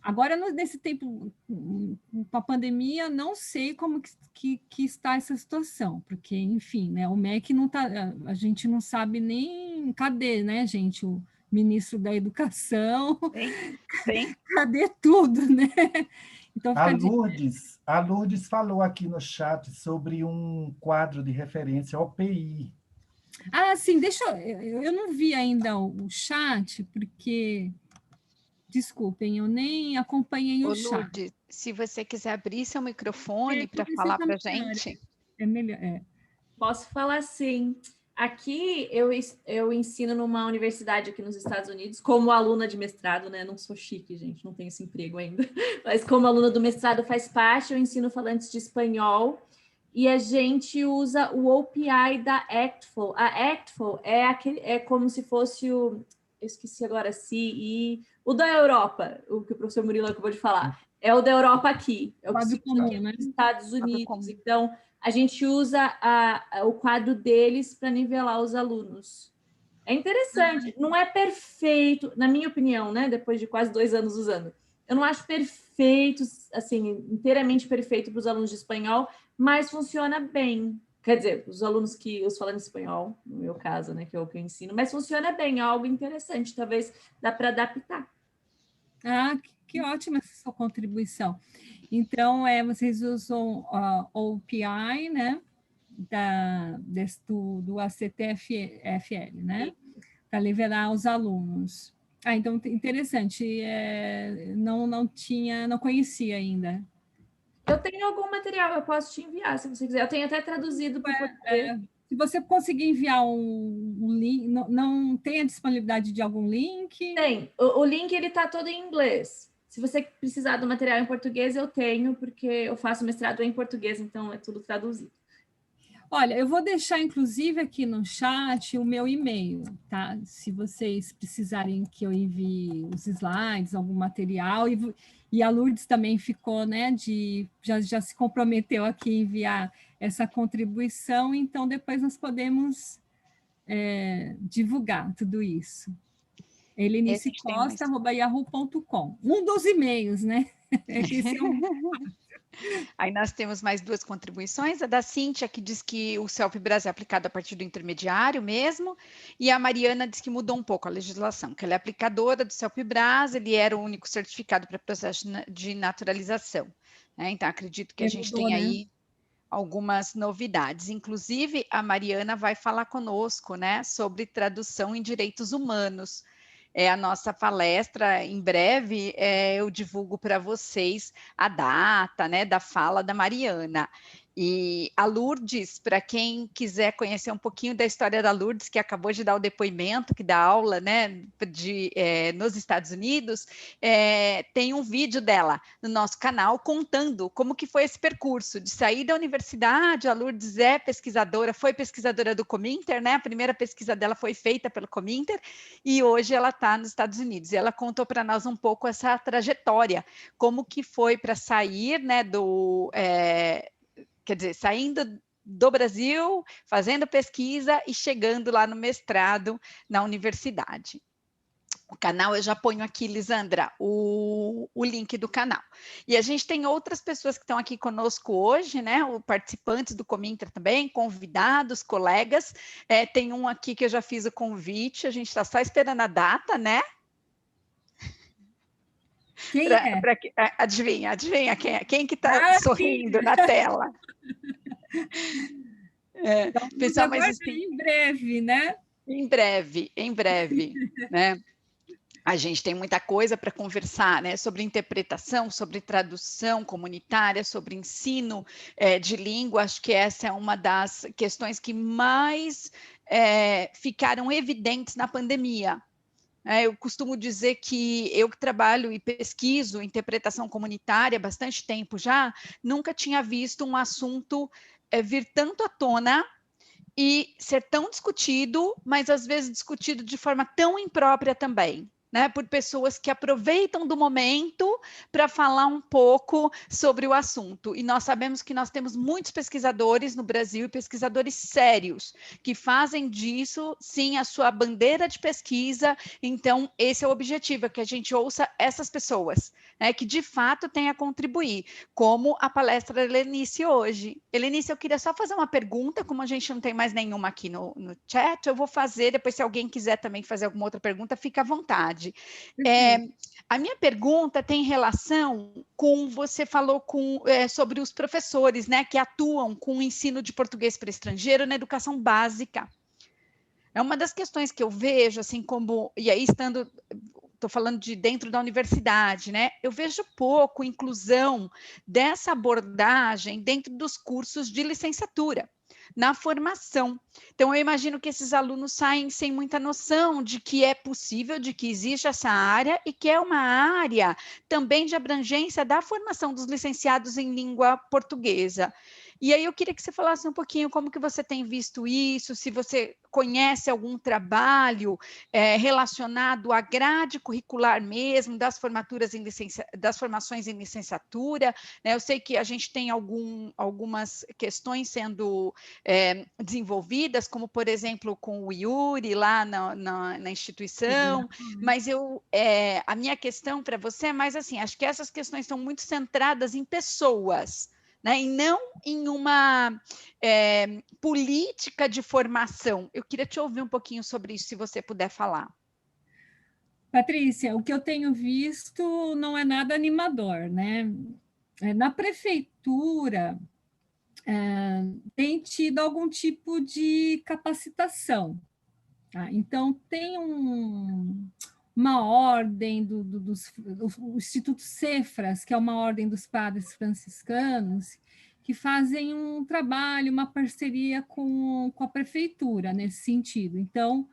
Agora, nesse tempo, com a pandemia, não sei como que está essa situação, porque, enfim, né, o MEC não está, a gente não sabe nem cadê, né, gente, o ministro da Educação, Sim. cadê tudo, né? Então, A Lourdes falou aqui no chat sobre um quadro de referência, OPI. Ah, sim, eu não vi ainda o chat, porque... Desculpem, eu nem acompanhei o chat. Lourdes, se você quiser abrir seu microfone para falar para a gente. É melhor. Posso falar sim. Aqui eu ensino numa universidade aqui nos Estados Unidos, como aluna de mestrado, né? Não sou chique, gente, não tenho esse emprego ainda. Mas como aluna do mestrado faz parte, eu ensino falantes de espanhol. E a gente usa o OPI da ACTFL. A ACTFL é como se fosse eu esqueci agora, o da Europa, o que o professor Murilo acabou de falar. É o da Europa aqui, é o que se usa aqui nos Estados Unidos. Então, a gente usa o quadro deles para nivelar os alunos. É interessante, não é perfeito, na minha opinião, né? Depois de quase 2 anos usando. Eu não acho perfeito, assim, inteiramente perfeito para os alunos de espanhol, mas funciona bem. Quer dizer, os alunos os falantes espanhol, no meu caso, né, que é o que eu ensino, mas funciona bem, é algo interessante, talvez dá para adaptar. Ah, que ótima essa sua contribuição. Então, vocês usam o OPI, né, do ACTFL, né, para nivelar os alunos. Então, interessante, não conhecia ainda. Eu tenho algum material, eu posso te enviar, se você quiser. Eu tenho até traduzido para o português. Se você conseguir enviar um link, não tem a disponibilidade de algum link? Tem. O link está todo em inglês. Se você precisar do material em português, eu tenho, porque eu faço mestrado em português, então é tudo traduzido. Olha, eu vou deixar, inclusive, aqui no chat o meu e-mail, tá? Se vocês precisarem que eu envie os slides, algum material, e a Lourdes também ficou, né, já se comprometeu aqui a enviar essa contribuição, então depois nós podemos divulgar tudo isso. helenicecosta@yahoo.com. Um dos e-mails, né? Esse é um... Aí nós temos mais 2 contribuições, a da Cíntia, que diz que o CELP-Bras é aplicado a partir do intermediário mesmo, e a Mariana diz que mudou um pouco a legislação, que ela é aplicadora do CELP-Bras, ele era o único certificado para processo de naturalização. Né? Então, acredito que a gente mudou, tem né? aí algumas novidades. Inclusive, a Mariana vai falar conosco, né, sobre tradução em direitos humanos. É a nossa palestra, em breve eu divulgo para vocês a data, né, da fala da Mariana. E a Lourdes, para quem quiser conhecer um pouquinho da história da Lourdes, que acabou de dar o depoimento, que dá aula, né, nos Estados Unidos, tem um vídeo dela no nosso canal contando como que foi esse percurso de sair da universidade. A Lourdes é pesquisadora, foi pesquisadora do Cominter, né? A primeira pesquisa dela foi feita pelo Cominter e hoje ela está nos Estados Unidos. E ela contou para nós um pouco essa trajetória, como que foi para sair, né, quer dizer, saindo do Brasil, fazendo pesquisa e chegando lá no mestrado na universidade. O canal, eu já ponho aqui, Lisandra, o link do canal. E a gente tem outras pessoas que estão aqui conosco hoje, né? Participantes do Cominter também, convidados, colegas. Tem um aqui que eu já fiz o convite, a gente está só esperando a data, né? Quem adivinha quem é? Quem que está sorrindo na tela? Então, pessoal, mas em breve, né? Em breve, né? A gente tem muita coisa para conversar, né? Sobre interpretação, sobre tradução comunitária, sobre ensino de língua. Acho que essa é uma das questões que mais ficaram evidentes na pandemia. Eu costumo dizer que eu que trabalho e pesquiso interpretação comunitária há bastante tempo já, nunca tinha visto um assunto vir tanto à tona e ser tão discutido, mas às vezes discutido de forma tão imprópria também. Né, por pessoas que aproveitam do momento para falar um pouco sobre o assunto. E nós sabemos que nós temos muitos pesquisadores no Brasil, pesquisadores sérios, que fazem disso, sim, a sua bandeira de pesquisa. Então, esse é o objetivo, é que a gente ouça essas pessoas, né, que de fato têm a contribuir, como a palestra da Helenice hoje. Helenice, eu queria só fazer uma pergunta, como a gente não tem mais nenhuma aqui no chat, eu vou fazer, depois se alguém quiser também fazer alguma outra pergunta, fica à vontade. A minha pergunta tem relação com, você falou sobre os professores, né, que atuam com o ensino de português para estrangeiro na educação básica. É uma das questões que eu vejo, assim, como, e aí estou falando de dentro da universidade, né, eu vejo pouco inclusão dessa abordagem dentro dos cursos de licenciatura, na formação. Então, eu imagino que esses alunos saem sem muita noção de que é possível, de que existe essa área e que é uma área também de abrangência da formação dos licenciados em língua portuguesa. E aí eu queria que você falasse um pouquinho como que você tem visto isso, se você conhece algum trabalho relacionado à grade curricular mesmo, das formações em licenciatura, né? Eu sei que a gente tem algumas questões sendo desenvolvidas, como, por exemplo, com o Yuri lá na instituição, mas a minha questão para você é mais assim, acho que essas questões estão muito centradas em pessoas, né, e não em uma política de formação. Eu queria te ouvir um pouquinho sobre isso, se você puder falar. Patrícia, o que eu tenho visto não é nada animador, né? Na prefeitura, tem tido algum tipo de capacitação. Tá? Então, tem uma ordem do Instituto Cefras, que é uma ordem dos padres franciscanos, que fazem um trabalho, uma parceria com a prefeitura nesse sentido. Então,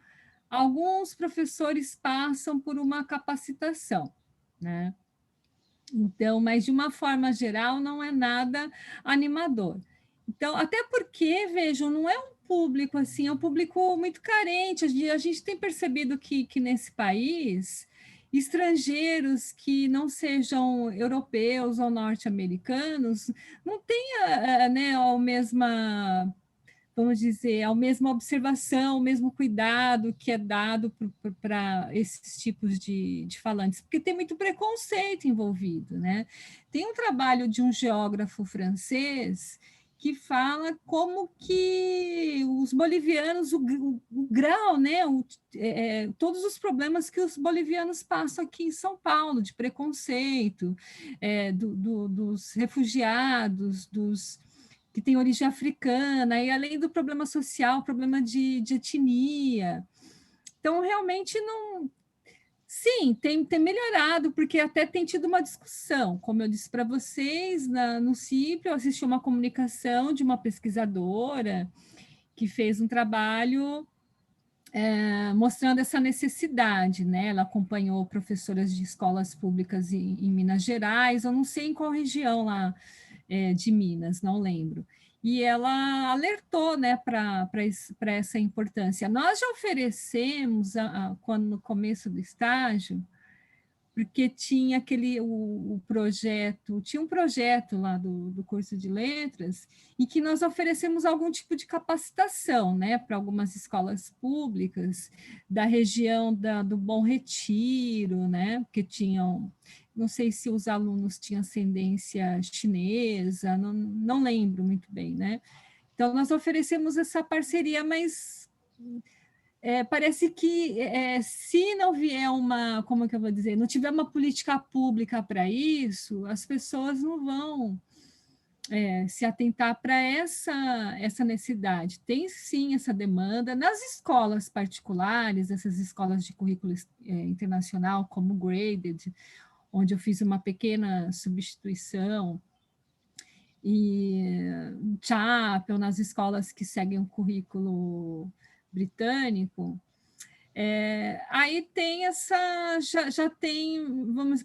alguns professores passam por uma capacitação, né? Então, mas de uma forma geral, não é nada animador. Então, até porque, vejam, não é um público assim, é um público muito carente. A gente tem percebido que nesse país, estrangeiros que não sejam europeus ou norte-americanos não têm, né, a mesma, vamos dizer, a mesma observação, o mesmo cuidado que é dado para esses tipos de falantes, porque tem muito preconceito envolvido, né? Tem um trabalho de um geógrafo francês que fala como que os bolivianos, o grau, né, todos os problemas que os bolivianos passam aqui em São Paulo, de preconceito, dos refugiados, dos que têm origem africana, e além do problema social, problema de etnia. Então, realmente, não... Sim, tem melhorado, porque até tem tido uma discussão. Como eu disse para vocês, no CIP, eu assisti uma comunicação de uma pesquisadora que fez um trabalho mostrando essa necessidade, né? Ela acompanhou professoras de escolas públicas em Minas Gerais, eu não sei em qual região lá de Minas, não lembro. E ela alertou, né, para essa importância. Nós já oferecemos, quando no começo do estágio, porque tinha o projeto, tinha um projeto lá do curso de letras, e que nós oferecemos algum tipo de capacitação, né, para algumas escolas públicas da região do Bom Retiro, né, porque tinham, não sei se os alunos tinham ascendência chinesa, não lembro muito bem, né. Então, nós oferecemos essa parceria, mas parece que se não vier como é que eu vou dizer, não tiver uma política pública para isso, as pessoas não vão se atentar para essa necessidade. Tem sim essa demanda nas escolas particulares, essas escolas de currículo internacional, como Graded, onde eu fiz uma pequena substituição, e Chapel, nas escolas que seguem o currículo britânico, aí tem já tem,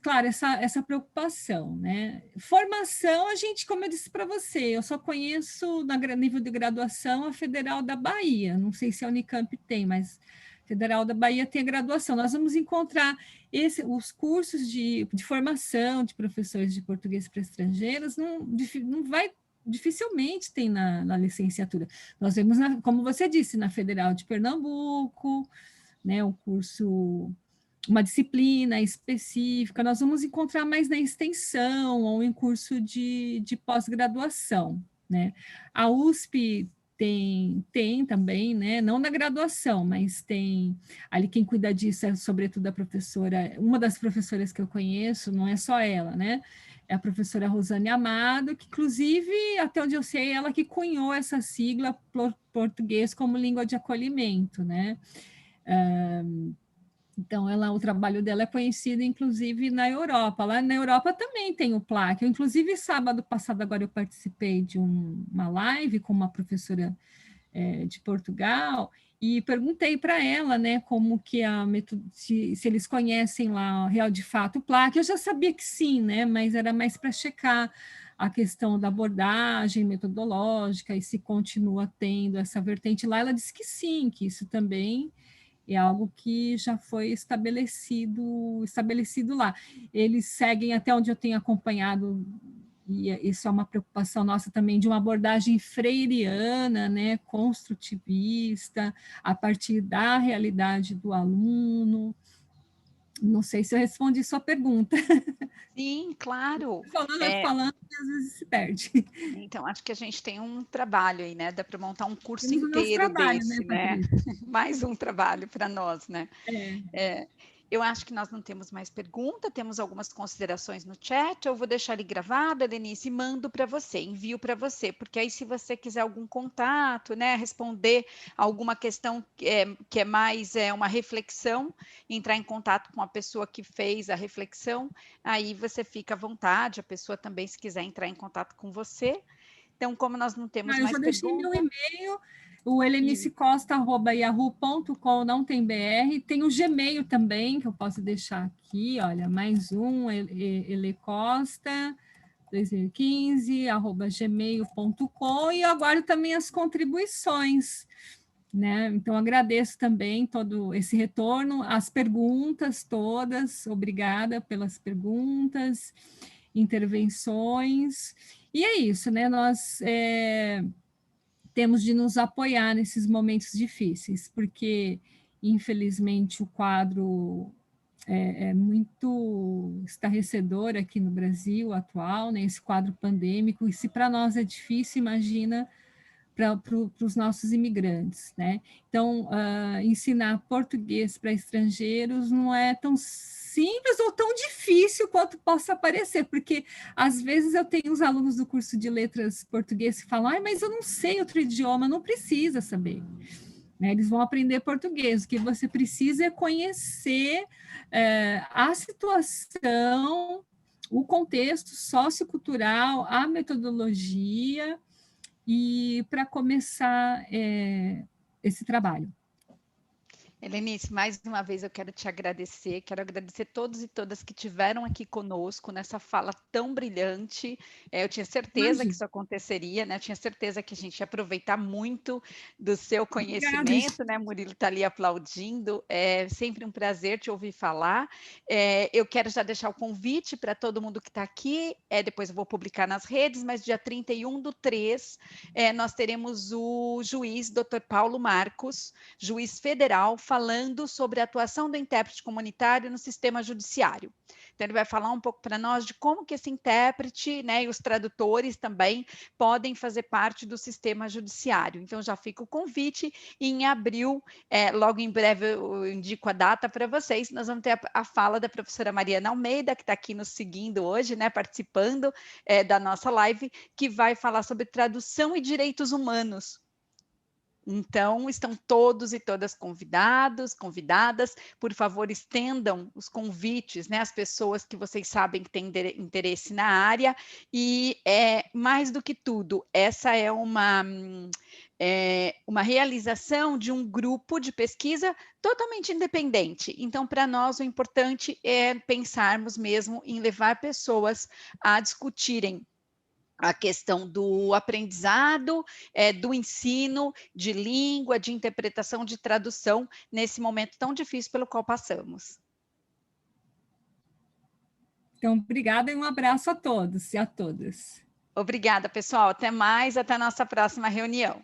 claro, essa preocupação, né? Formação, a gente, como eu disse para você, eu só conheço, nível de graduação, a Federal da Bahia, não sei se a Unicamp tem, mas a Federal da Bahia tem a graduação. Nós vamos encontrar os cursos de formação de professores de português para estrangeiros, não vai, dificilmente tem na licenciatura. Nós vemos, como você disse, na Federal de Pernambuco, né, um curso, uma disciplina específica, nós vamos encontrar mais na extensão ou em curso de pós-graduação, né? A USP tem também, né, não na graduação, mas tem, ali quem cuida disso é sobretudo a professora, uma das professoras que eu conheço, não é só ela, né, é a professora Rosane Amado, que inclusive, até onde eu sei, ela que cunhou essa sigla português como língua de acolhimento, né? Então, o trabalho dela é conhecido, inclusive, na Europa. Lá na Europa também tem o PLAC. Inclusive, sábado passado, agora eu participei de uma live com uma professora de Portugal e perguntei para ela, né, como que se eles conhecem lá, real de fato, o PLAC. Eu já sabia que sim, né, mas era mais para checar a questão da abordagem metodológica e se continua tendo essa vertente lá. Ela disse que sim, que isso também é algo que já foi estabelecido lá. Eles seguem, até onde eu tenho acompanhado, e isso é uma preocupação nossa também, de uma abordagem freiriana, né, construtivista, a partir da realidade do aluno. Não sei se eu respondi sua pergunta. Sim, claro. Falando, e às vezes se perde. Então, acho que a gente tem um trabalho aí, né? Dá para montar um curso Temos inteiro trabalho, desse, né? Mais um trabalho para nós, né? Eu acho que nós não temos mais pergunta, temos algumas considerações no chat, eu vou deixar ele gravado, Denise, e mando para você, envio para você, porque aí se você quiser algum contato, né, responder alguma questão que é mais uma reflexão, entrar em contato com a pessoa que fez a reflexão, aí você fica à vontade, a pessoa também, se quiser entrar em contato com você. Então, como nós não temos mais perguntas... Eu já deixei meu e-mail, o helenicecosta@yahoo.com, não tem BR, tem o Gmail também, que eu posso deixar aqui, olha, mais um, elecosta 2015@gmail.com, e eu aguardo também as contribuições, né? Então, agradeço também todo esse retorno, as perguntas todas, obrigada pelas perguntas, intervenções, e é isso, né? Nós temos de nos apoiar nesses momentos difíceis, porque, infelizmente, o quadro é muito estarrecedor aqui no Brasil atual, né, esse quadro pandêmico, e se para nós é difícil, imagina para os nossos imigrantes, né? Então, ensinar português para estrangeiros não é tão simples ou tão difícil quanto possa parecer, porque às vezes eu tenho os alunos do curso de letras português que falam, mas eu não sei outro idioma, não precisa saber. Né? Eles vão aprender português, o que você precisa é conhecer a situação, o contexto sociocultural, a metodologia, e para começar esse trabalho. Helenice, mais uma vez eu quero te agradecer, quero agradecer todos e todas que tiveram aqui conosco nessa fala tão brilhante. Eu tinha certeza que isso aconteceria, né? Eu tinha certeza que a gente ia aproveitar muito do seu conhecimento, né? Murilo está ali aplaudindo, é sempre um prazer te ouvir falar. Eu quero já deixar o convite para todo mundo que está aqui, depois eu vou publicar nas redes, mas dia 31/3 nós teremos o juiz Dr. Paulo Marcos, juiz federal, falando sobre a atuação do intérprete comunitário no sistema judiciário. Então, ele vai falar um pouco para nós de como que esse intérprete, né, e os tradutores também podem fazer parte do sistema judiciário. Então, já fica o convite, e em abril, logo em breve eu indico a data para vocês, nós vamos ter a fala da professora Mariana Almeida, que está aqui nos seguindo hoje, né, participando da nossa live, que vai falar sobre tradução e direitos humanos. Então, estão todos e todas convidados, convidadas, por favor, estendam os convites, né, às pessoas que vocês sabem que têm interesse na área, e mais do que tudo, essa é uma realização de um grupo de pesquisa totalmente independente. Então, para nós, o importante é pensarmos mesmo em levar pessoas a discutirem a questão do aprendizado, do ensino, de língua, de interpretação, de tradução, nesse momento tão difícil pelo qual passamos. Então, obrigada e um abraço a todos e a todas. Obrigada, pessoal. Até mais, até a nossa próxima reunião.